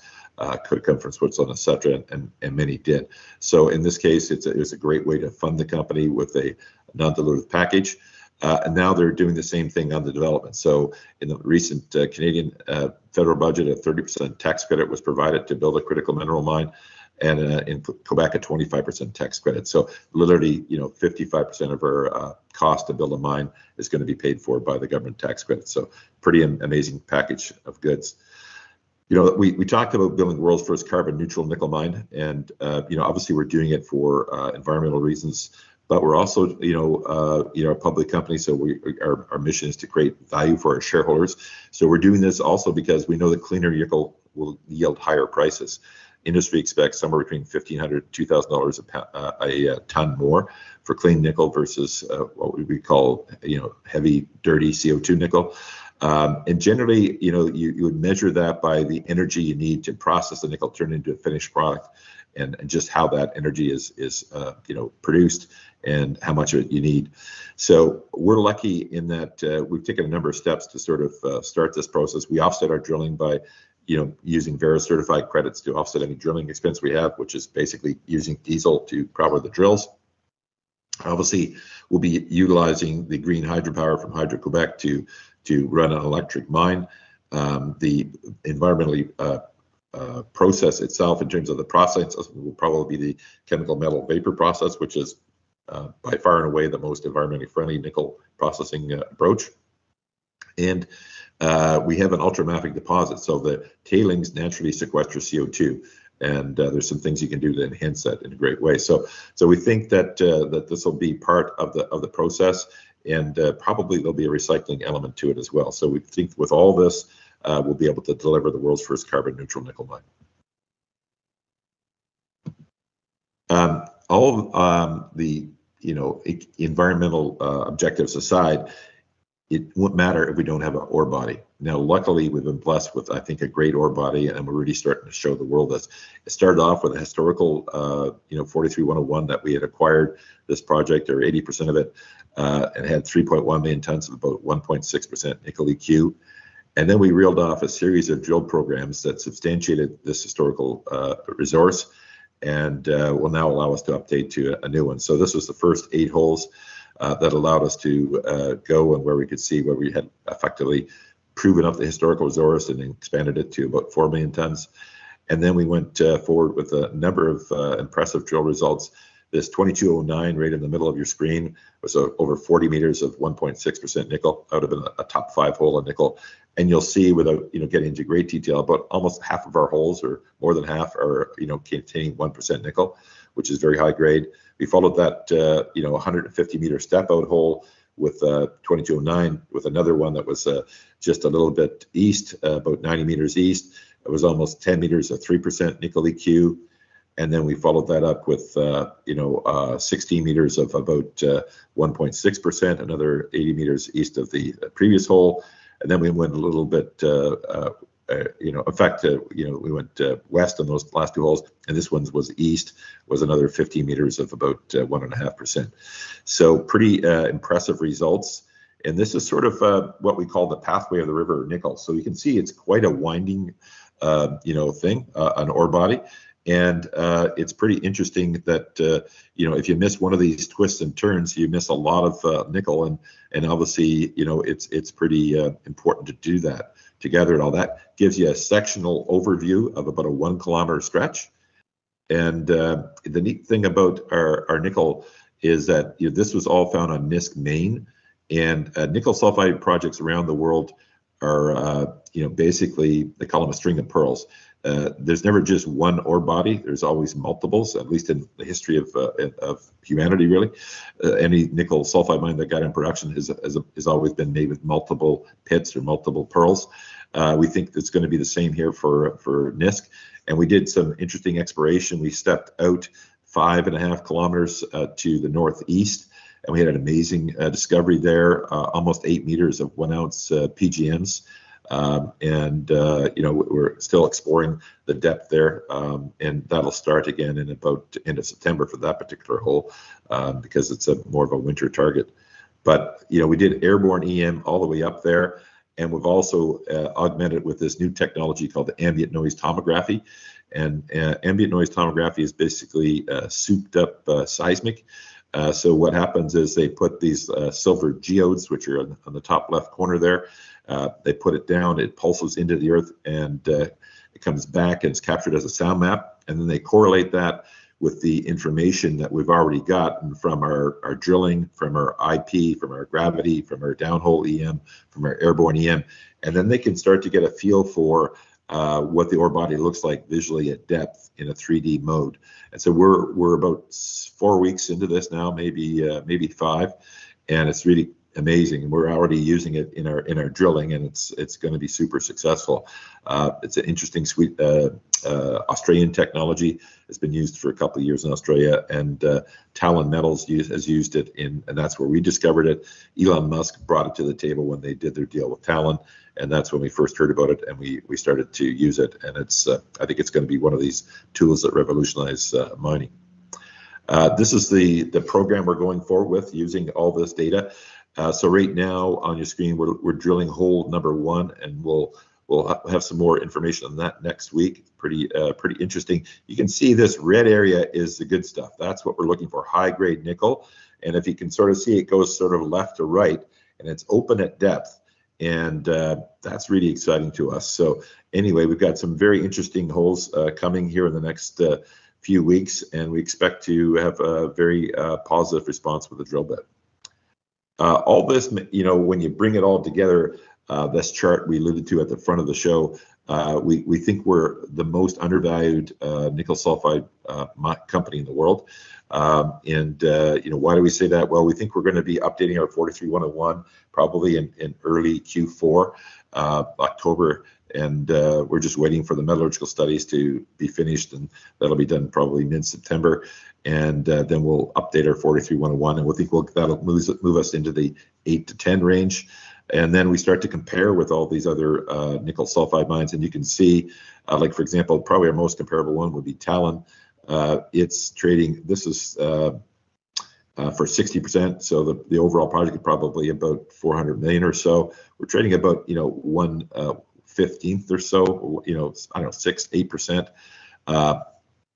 could have come from Switzerland, etc., and many did. So in this case, it's a great way to fund the company with a non-dilutive package. And now they're doing the same thing on the development. So in the recent Canadian federal budget, a 30% tax credit was provided to build a critical mineral mine, and in Quebec, a 25% tax credit. So literally, 55% of our cost to build a mine is going to be paid for by the government tax credit. So pretty amazing package of goods. We talked about building the world's first carbon neutral nickel mine, and obviously we're doing it for environmental reasons, but we're also a public company, so our mission is to create value for our shareholders. So we're doing this also because we know that cleaner nickel will yield higher prices. industry expects somewhere between $1,500 to $2,000 a ton more for clean nickel versus what we call, heavy, dirty CO2 nickel. And generally, you would measure that by the energy you need to process the nickel, turn it into a finished product, and just how that energy is produced and how much of it you need. So we're lucky in that we've taken a number of steps to sort of start this process. We offset our drilling by using Verra certified credits to offset any drilling expense we have, which is basically using diesel to power the drills. Obviously, we'll be utilizing the green hydropower from Hydro-Quebec to run an electric mine. The environmentally process itself, in terms of the process, will probably be the chemical metal vapor process, which is by far and away the most environmentally friendly nickel processing approach. And we have an ultramafic deposit, so the tailings naturally sequester CO2, and there's some things you can do to enhance that in a great way. So we think that that this will be part of the process, and probably there'll be a recycling element to it as well. So we think with all this, we'll be able to deliver the world's first carbon neutral nickel mine. All the environmental objectives aside, it won't matter if we don't have an ore body. Now, luckily, we've been blessed with, I think, a great ore body, and we're really starting to show the world this. It started off with a historical, 43-101 that we had acquired this project, or 80% of it, and had 3.1 million tons of about 1.6% nickel EQ. And then we reeled off a series of drill programs that substantiated this historical resource, and will now allow us to update to a new one. So this was the first 8 holes that allowed us to go and where we could see where we had effectively proven up the historical resource and expanded it to about 4 million tons. And then we went forward with a number of impressive drill results. This 2209 right in the middle of your screen was over 40 meters of 1.6% nickel out of a top 5 hole of nickel. And you'll see, without getting into great detail, but almost half of our holes, or more than half, are containing 1% nickel, which is very high grade. We followed that 150 meter step out hole with 2209 with another one that was just a little bit east, about 90 meters east. It was almost 10 meters of 3% nickel EQ. And then we followed that up with 16 meters of about 1.6%, another 80 meters east of the previous hole. And then we went a little bit in fact, we went west on those last 2 holes, and this one was east, was another 50 meters of about 1.5%. So pretty impressive results. And this is sort of what we call the pathway of the river nickel. So you can see it's quite a winding, thing, an ore body. And it's pretty interesting that, if you miss one of these twists and turns, you miss a lot of nickel. And obviously, it's pretty important to do that. To gather it all, that gives you a sectional overview of about a 1 kilometer stretch. And the neat thing about our nickel is that this was all found on NISC Maine, and nickel sulfide projects around the world are basically, they call them a string of pearls. There's never just one ore body. There's always multiples, at least in the history of humanity, really. Any nickel sulfide mine that got in production has always been made with multiple pits or multiple pearls. We think it's going to be the same here for NISC. And we did some interesting exploration. We stepped out 5.5 kilometers to the northeast, and we had an amazing discovery there, almost 8 meters of 1 ounce PGMs. We're still exploring the depth there, and that'll start again in about end of September for that particular hole, because it's more of a winter target. But we did airborne EM all the way up there, and we've also augmented with this new technology called the ambient noise tomography. And ambient noise tomography is basically souped up seismic. So what happens is they put these silver geodes, which are on the top left corner there. They put it down, it pulses into the earth, and it comes back and it's captured as a sound map. And then they correlate that with the information that we've already gotten from our drilling, from our IP, from our gravity, from our downhole EM, from our airborne EM. And then they can start to get a feel for what the ore body looks like visually at depth in a 3D mode. And so we're about 4 weeks into this now, maybe 5, and it's really amazing. We're already using it in our drilling, and it's going to be super successful. It's an interesting sweet Australian technology. It's been used for a couple of years in Australia, and Talon Metals has used it and that's where we discovered it. Elon Musk brought it to the table when they did their deal with Talon, and that's when we first heard about it, and we started to use it. And it's I think it's going to be one of these tools that revolutionize mining. This is the program we're going forward with using all this data. So right now on your screen, we're drilling hole number 1, and we'll have some more information on that next week. Pretty interesting. You can see this red area is the good stuff. That's what we're looking for, high grade nickel. And if you can sort of see, it goes sort of left to right, and it's open at depth. And that's really exciting to us. So anyway, we've got some very interesting holes coming here in the next few weeks, and we expect to have a very positive response with the drill bit. All this, when you bring it all together, this chart we alluded to at the front of the show, we think we're the most undervalued nickel sulfide company in the world. Why do we say that? Well, we think we're going to be updating our 43-101 probably in early Q4, October, and we're just waiting for the metallurgical studies to be finished, and that'll be done probably mid-September. And then we'll update our 43-101, and that'll move us into the 8 to 10 range. And then we start to compare with all these other nickel sulfide mines, and you can see, like for example, probably our most comparable one would be Talon. It's trading. This is for 60%, so the overall project is probably about 400 million or so. We're trading about 1/15 or so, I don't know, 6-8%.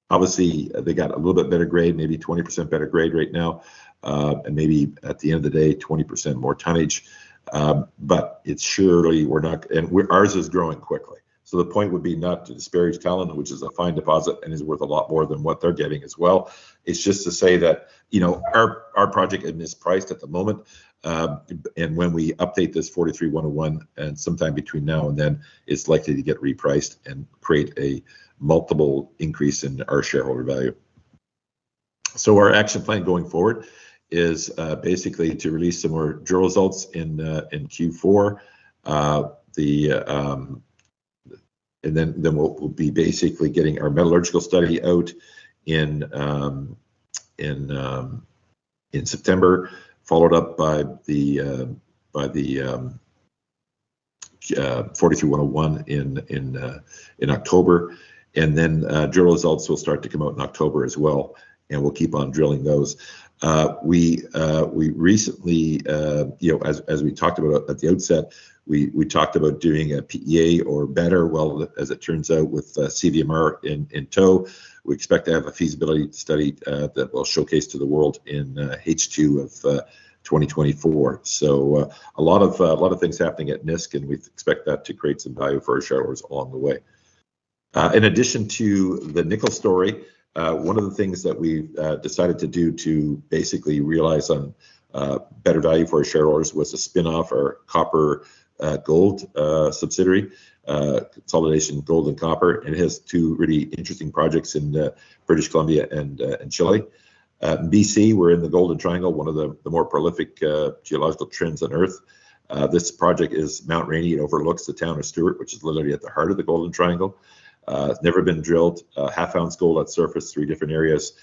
Obviously, they got a little bit better grade, maybe 20% better grade right now, and maybe at the end of the day, 20% more tonnage. But it's surely ours is growing quickly. So the point would be not to disparage Talon, which is a fine deposit and is worth a lot more than what they're getting as well. It's just to say that our project is mispriced at the moment, and when we update this 43-101, and sometime between now and then, it's likely to get repriced and create a multiple increase in our shareholder value. So our action plan going forward is basically to release some more drill results in Q4. And then we'll be basically getting our metallurgical study out in September, followed up by the 43-101 in October, and then drill results will start to come out in October as well, and we'll keep on drilling those. We recently, as we talked about at the outset, we talked about doing a PEA or better. Well, as it turns out, with CVMR in tow, we expect to have a feasibility study that will showcase to the world in H2 of 2024. So a lot of things happening at NISC, and we expect that to create some value for our shareholders along the way. In addition to the nickel story, one of the things that we've decided to do to basically realize on better value for our shareholders was to spin off our copper gold subsidiary, Consolidation Gold and Copper. And it has two really interesting projects in British Columbia and Chile. In BC, we're in the Golden Triangle, one of the more prolific geological trends on Earth. This project is Mount Rainy. It overlooks the town of Stewart, which is literally at the heart of the Golden Triangle. It's never been drilled. Half-ounce gold at surface, 3 different areas.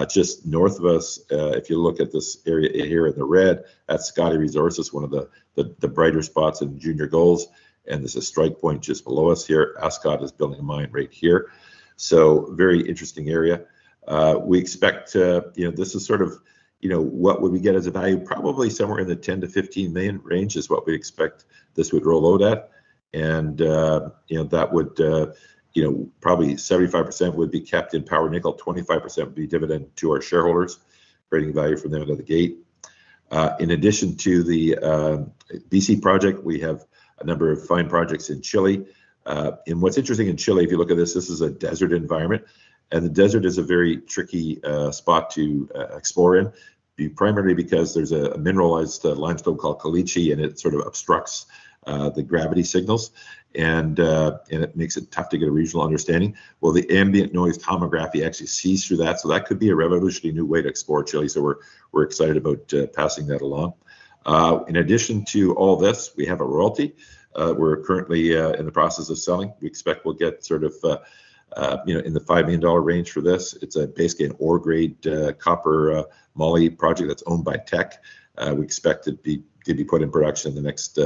Just north of us, if you look at this area here in the red, that's Scotty Resources, one of the brighter spots in junior golds. And there's a strike point just below us here. Ascot is building a mine right here. So very interesting area. We expect, this is sort of, what would we get as a value? Probably somewhere in the 10 to 15 million range is what we expect this would roll out at. And, that would, probably 75% would be kept in Power Nickel, 25% would be dividend to our shareholders, creating value from them out of the gate. In addition to the BC project, we have a number of fine projects in Chile. And what's interesting in Chile, if you look at this is a desert environment. And the desert is a very tricky spot to explore in, primarily because there's a mineralized limestone called caliche, and it sort of obstructs the gravity signals, and it makes it tough to get a regional understanding. Well, the ambient noise tomography actually sees through that, so that could be a revolutionary new way to explore Chile. So we're excited about passing that along. In addition to all this, we have a royalty. We're currently in the process of selling. We expect we'll get sort of in the $5 million range for this. It's basically an ore grade copper moly project that's owned by Teck. We expect it to be put in production in the next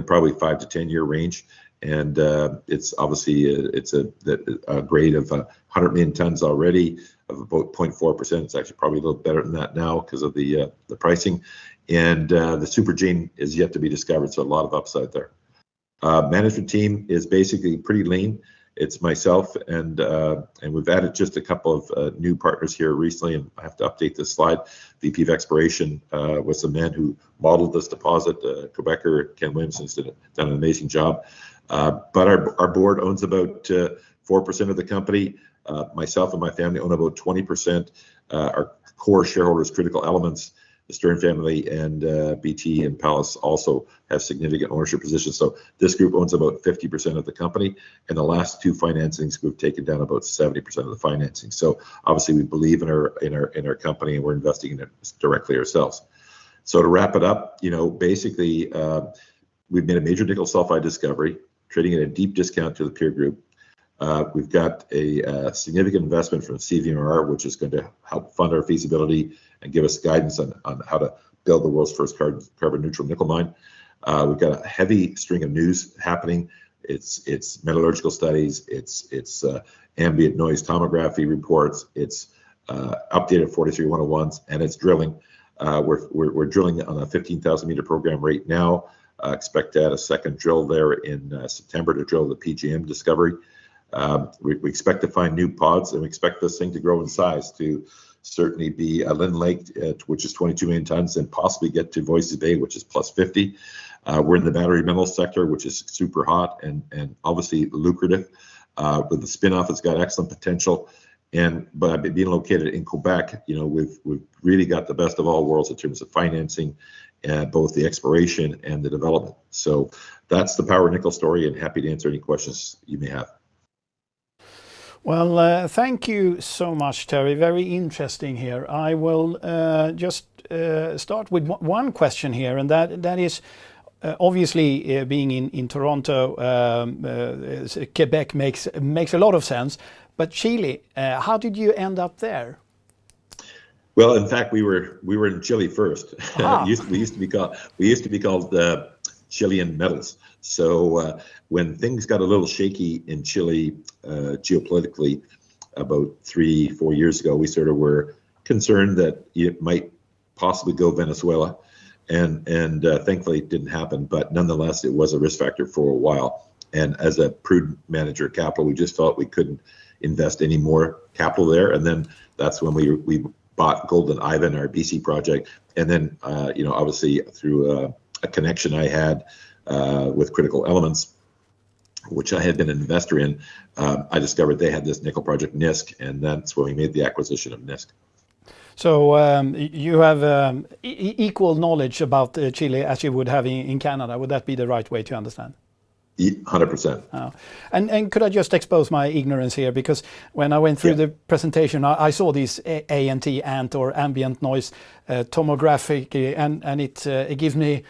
probably 5 to 10 year range. And it's obviously it's a grade of 100 million tons already of about 0.4%. It's actually probably a little better than that now because of the pricing. And the super gene is yet to be discovered, so a lot of upside there. Management team is basically pretty lean. It's myself, and we've added just a couple of new partners here recently, and I have to update this slide. VP of Exploration was the man who modeled this deposit, Quebecer Ken Williamson's done an amazing job. But our board owns about 4% of the company. Myself and my family own about 20%. Our core shareholders, Critical Elements, the Stern family, and BT and Palace also have significant ownership positions. So this group owns about 50% of the company, and the last two financings we've taken down about 70% of the financing. So obviously we believe in our company, and we're investing in it directly ourselves. So to wrap it up, basically we've made a major nickel sulfide discovery, trading at a deep discount to the peer group. We've got a significant investment from CVMR, which is going to help fund our feasibility and give us guidance on how to build the world's first carbon neutral nickel mine. We've got a heavy string of news happening. It's metallurgical studies, it's ambient noise tomography reports, it's updated 43101s, and it's drilling. We're drilling on a 15,000 meter program right now. Expect to add a second drill there in September to drill the PGM discovery. We expect to find new pods, and we expect this thing to grow in size to certainly be a Lynn Lake, which is 22 million tons, and possibly get to Voisey's Bay, which is plus 50. We're in the battery metals sector, which is super hot and obviously lucrative. With the spin-off, it's got excellent potential. But being located in Quebec, we've really got the best of all worlds in terms of financing, both the exploration and the development. So that's the Power Nickel story, and happy to answer any questions you may have. Well, thank you so much, Terry. Very interesting here. I will just start with one question here, and that is obviously being in Toronto, Quebec makes a lot of sense. But Chile, how did you end up there? Well, in fact, we were in Chile first. We used to be called Chilean Metals. So when things got a little shaky in Chile geopolitically about 3-4 years ago, we sort of were concerned that it might possibly go Venezuela, and thankfully it didn't happen. But nonetheless, it was a risk factor for a while. And as a prudent manager of capital, we just felt we couldn't invest any more capital there. And then that's when we bought Golden Ivan, our BC project, and then obviously through a connection I had with Critical Elements, which I had been an investor in, I discovered they had this nickel project, NISC, and that's when we made the acquisition of NISC. So you have equal knowledge about Chile as you would have in Canada. Would that be the right way to understand? 100%. Oh. And could I just expose my ignorance here? Because when I went through the presentation, I saw these ANT or ambient noise tomographic, and it gives me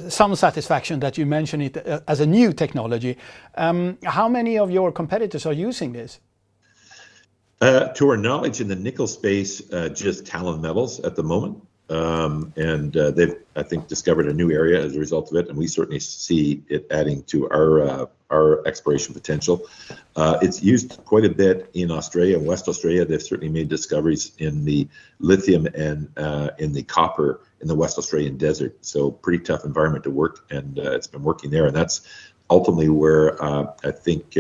some satisfaction that you mention it as a new technology. How many of your competitors are using this? To our knowledge, in the nickel space, just Talon Metals at the moment. And they've, I think, discovered a new area as a result of it, and we certainly see it adding to our exploration potential. It's used quite a bit in Australia, West Australia. They've certainly made discoveries in the lithium and in the copper in the West Australian desert. So pretty tough environment to work, and it's been working there. And that's ultimately where I think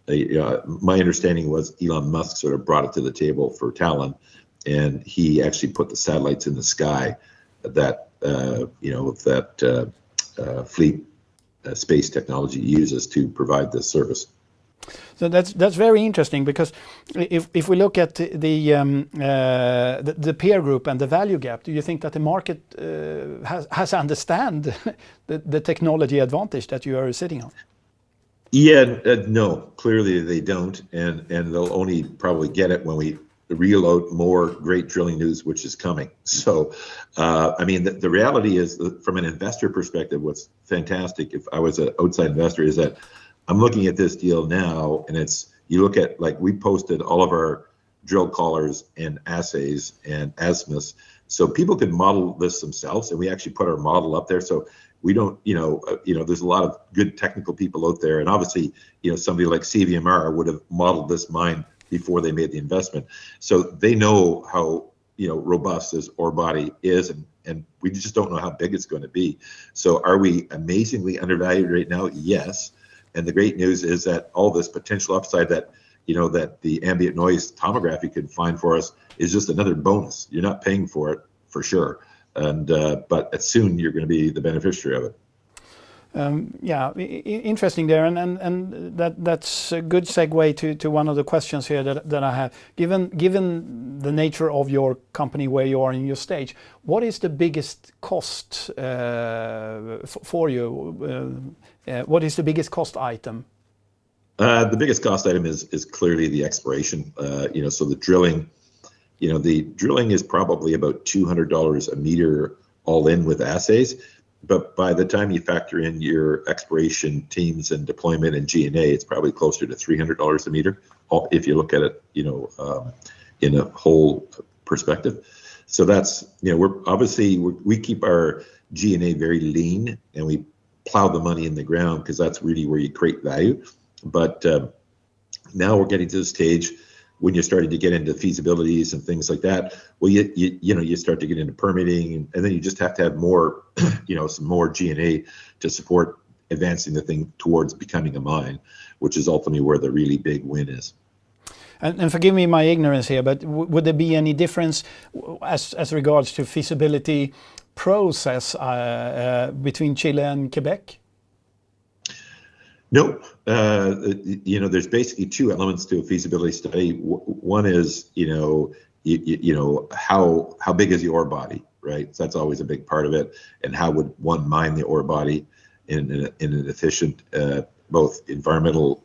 my understanding was Elon Musk sort of brought it to the table for Talon. And he actually put the satellites in the sky that fleet space technology uses to provide this service. So that's very interesting, because if we look at the peer group and the value gap, do you think that the market has understand the technology advantage that you are sitting on? Yeah, no, clearly they don't, and they'll only probably get it when we reel out more great drilling news, which is coming. So, I mean, the reality is, from an investor perspective, what's fantastic, if I was an outside investor, is that I'm looking at this deal now, and you look at, like, we posted all of our drill collars and assays and azimuths, so people can model this themselves, and we actually put our model up there. So we don't, there's a lot of good technical people out there, and obviously, somebody like CVMR would have modeled this mine before they made the investment. So they know how, robust this ore body is, and we just don't know how big it's going to be. So are we amazingly undervalued right now? Yes. And the great news is that all this potential upside that, that the ambient noise tomography could find for us is just another bonus. You're not paying for it, for sure. And but soon you're going to be the beneficiary of it. Interesting there, and that's a good segue to one of the questions here that I have. Given the nature of your company, where you are in your stage, what is the biggest cost for you? What is the biggest cost item? The biggest cost item is clearly the exploration. So the drilling. The drilling is probably about $200 a meter all in with assays. But by the time you factor in your exploration teams and deployment and G&A, it's probably closer to $300 a meter, if you look at it, in a whole perspective. So that's, we keep our G&A very lean, and we plow the money in the ground, because that's really where you create value. But now we're getting to the stage when you're starting to get into feasibilities and things like that. Well, you start to get into permitting, and then you just have to have more, some more G&A to support advancing the thing towards becoming a mine, which is ultimately where the really big win is. And forgive me my ignorance here, but would there be any difference as regards to feasibility process between Chile and Quebec? Nope. There's basically two elements to a feasibility study. One is, how big is the ore body, right? So that's always a big part of it. And how would one mine the ore body in an efficient, both environmentally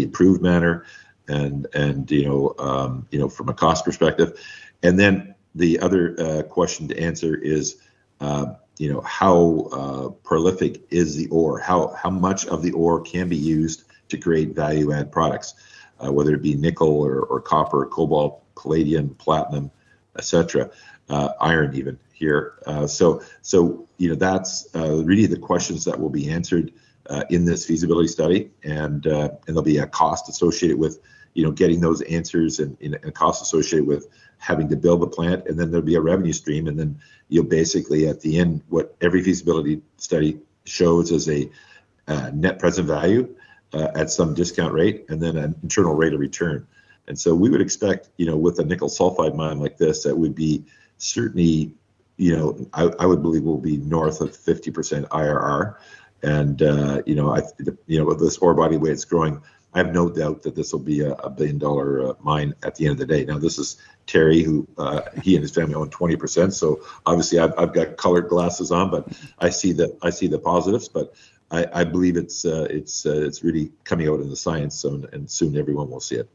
improved manner and from a cost perspective. And then the other question to answer is, how prolific is the ore? How much of the ore can be used to create value-add products, whether it be nickel or copper, cobalt, palladium, platinum, etc., iron even here. So that's really the questions that will be answered in this feasibility study, and there'll be a cost associated with getting those answers, and a cost associated with having to build the plant, and then there'll be a revenue stream, and then you'll basically, at the end, what every feasibility study shows is a net present value at some discount rate, and then an internal rate of return. And so we would expect, with a nickel sulfide mine like this, that would be certainly, I would believe will be north of 50% IRR. And, with this ore body, the way it's growing, I have no doubt that this will be a $1 billion mine at the end of the day. Now, this is Terry, who he and his family own 20%. So obviously, I've got colored glasses on, but I see the positives. But I believe it's really coming out in the science, and soon everyone will see it.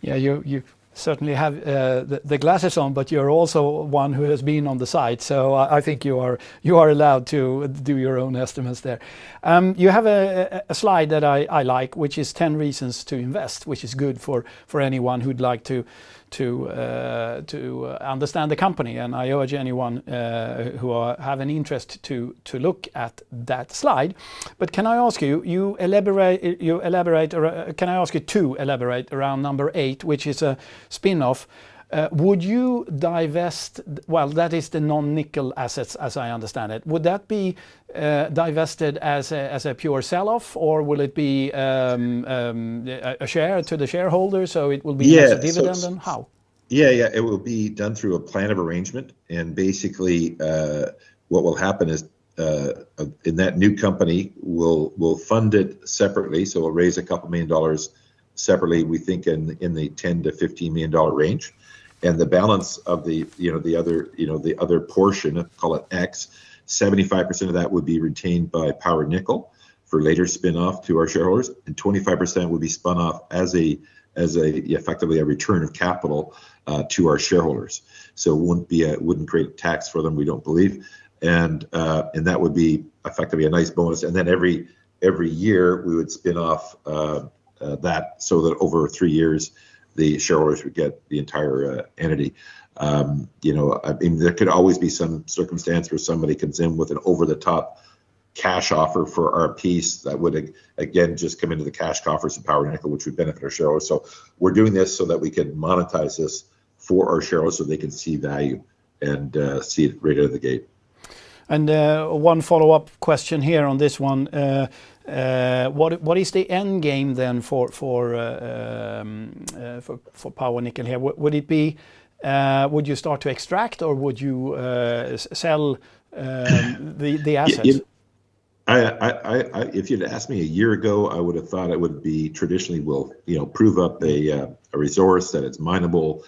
Yeah, you certainly have the glasses on, but you're also one who has been on the site, so I think you are allowed to do your own estimates there. You have a slide that I like, which is 10 reasons to invest, which is good for anyone who'd like to understand the company, and I urge anyone who have an interest to look at that slide. But can I ask you to elaborate around number 8, which is a spin-off. Would you divest, well, that is the non-nickel assets as I understand it. Would that be divested as a pure sell-off, or will it be a share to the shareholders, so it will be as a dividend, and how? Yeah, it will be done through a plan of arrangement, and basically what will happen is in that new company, we'll fund it separately, so we'll raise a couple $1 million separately, we think in the $10 to $15 million range. And the balance of the other portion, call it X, 75% of that would be retained by Power Nickel for later spin-off to our shareholders, and 25% would be spun off as effectively a return of capital to our shareholders. So it wouldn't create tax for them, we don't believe, and that would be effectively a nice bonus. And then every year we would spin off that, so that over 3 years the shareholders would get the entire entity. I mean, there could always be some circumstance where somebody comes in with an over-the-top cash offer for our piece that would again just come into the cash coffers of Power Nickel, which would benefit our shareholders. So we're doing this so that we can monetize this for our shareholders, so they can see value and see it right out of the gate. And one follow-up question here on this one: what is the end game then for Power Nickel here? Would it be would you start to extract, or would you sell the assets? If you'd asked me a year ago, I would have thought it would be traditionally prove up a resource that it's mineable,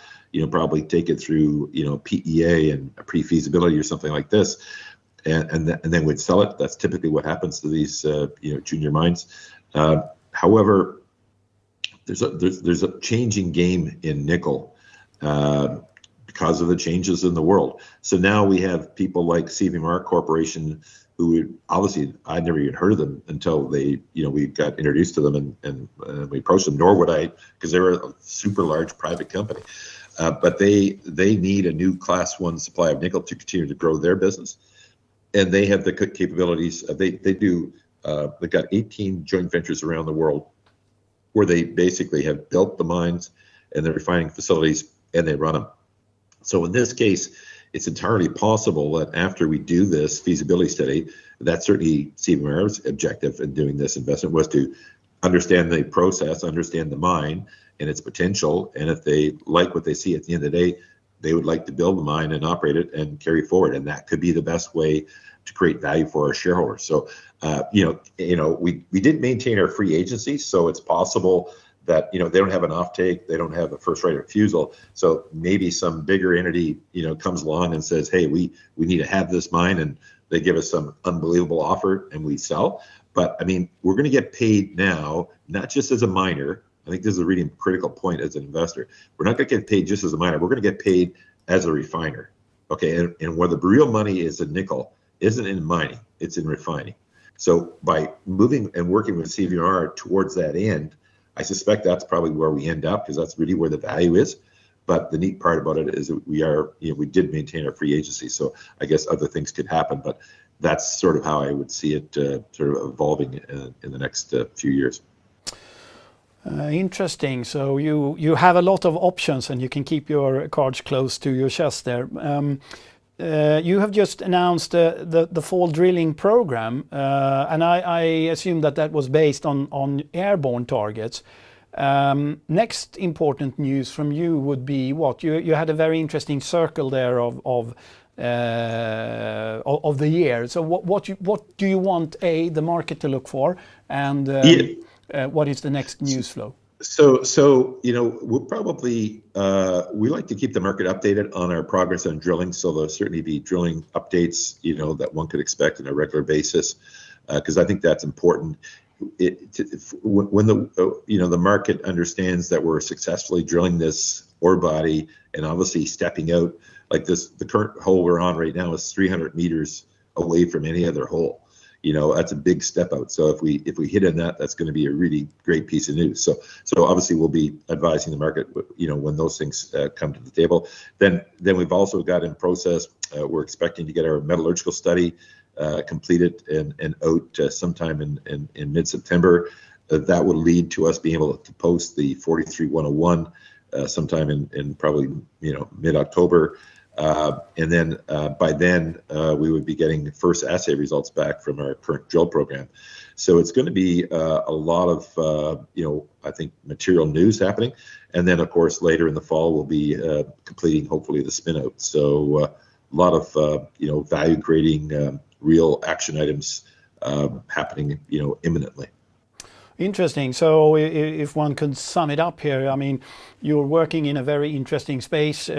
probably take it through PEA and a pre-feasibility or something like this, and then we'd sell it. That's typically what happens to these junior mines. However, there's a changing game in nickel because of the changes in the world. So now we have people like CVMR Corporation, who obviously I'd never even heard of them until we got introduced to them and we approached them, nor would I, because they were a super large private company. But they need a new class 1 supply of nickel to continue to grow their business. And they have the capabilities. They've got 18 joint ventures around the world where they basically have built the mines and the refining facilities, and they run them. So in this case, it's entirely possible that after we do this feasibility study, that's certainly CVMR's objective in doing this investment, was to understand the process, understand the mine and its potential, and if they like what they see at the end of the day, they would like to build the mine and operate it and carry forward, and that could be the best way to create value for our shareholders. So, we did maintain our free agency, so it's possible that they don't have an offtake, they don't have a first right of refusal. So maybe some bigger entity comes along and says, hey, we need to have this mine, and they give us some unbelievable offer and we sell. But I mean, we're going to get paid now, not just as a miner. I think this is a really critical point as an investor. We're not going to get paid just as a miner. We're going to get paid as a refiner. Okay, and where the real money is in nickel isn't in mining, it's in refining. So by moving and working with CVR towards that end, I suspect that's probably where we end up, because that's really where the value is. But the neat part about it is that we did maintain our free agency. So I guess other things could happen, but that's sort of how I would see it sort of evolving in the next few years. Interesting. So you have a lot of options, and you can keep your cards close to your chest there. You have just announced the fall drilling program, and I assume that was based on airborne targets. Next important news from you would be what? You had a very interesting circle there of the year. So what do you want the market to look for, and what is the next news flow? So we'll probably we like to keep the market updated on our progress on drilling. So there'll certainly be drilling updates that one could expect on a regular basis, because I think that's important. When the market understands that we're successfully drilling this ore body, and obviously stepping out like this, the current hole we're on right now is 300 meters away from any other hole. That's a big step out. So if we hit on that, that's going to be a really great piece of news. So obviously we'll be advising the market, when those things come to the table. Then we've also got in process. We're expecting to get our metallurgical study completed and out sometime in mid-September. That will lead to us being able to post the 43-101 sometime in probably mid-October. And then by then we would be getting the first assay results back from our current drill program. So it's going to be a lot of I think material news happening, and then of course later in the fall we'll be completing hopefully the spin out. So a lot of value creating real action items happening imminently. Interesting. So if one could sum it up here, I mean, you're working in a very interesting space,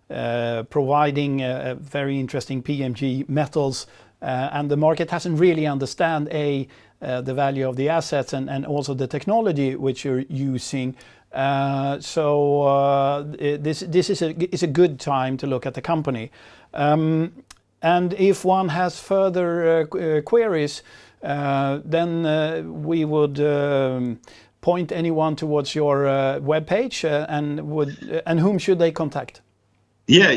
providing very interesting PMG metals, and the market hasn't really understand the value of the assets and also the technology which you're using. This is a good time to look at the company. And if one has further queries, then we would point anyone towards your webpage, and whom should they contact? Yeah,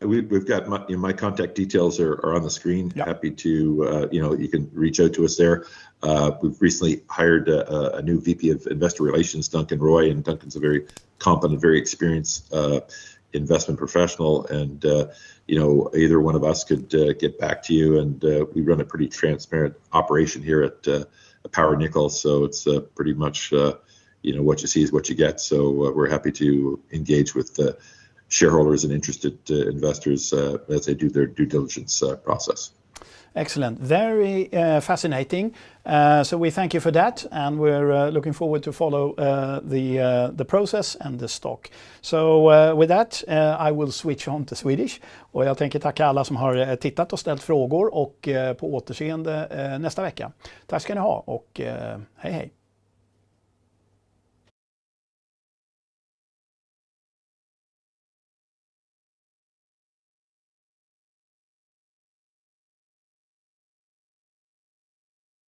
we've got my contact details are on the screen. Yep. Happy to, you can reach out to us there. We've recently hired a new VP of Investor Relations, Duncan Roy, and Duncan's a very competent, very experienced investment professional. And, either one of us could get back to you. And we run a pretty transparent operation here at Power Nickel. So it's pretty much, what you see is what you get. So we're happy to engage with shareholders and interested investors as they do their due diligence process. Excellent. Very fascinating. So we thank you for that, and we're looking forward to follow the process and the stock. So with that, I will switch on to Swedish. Och jag tänker tacka alla som har tittat och ställt frågor, och på återseende nästa vecka. Tack ska ni ha, och hej hej.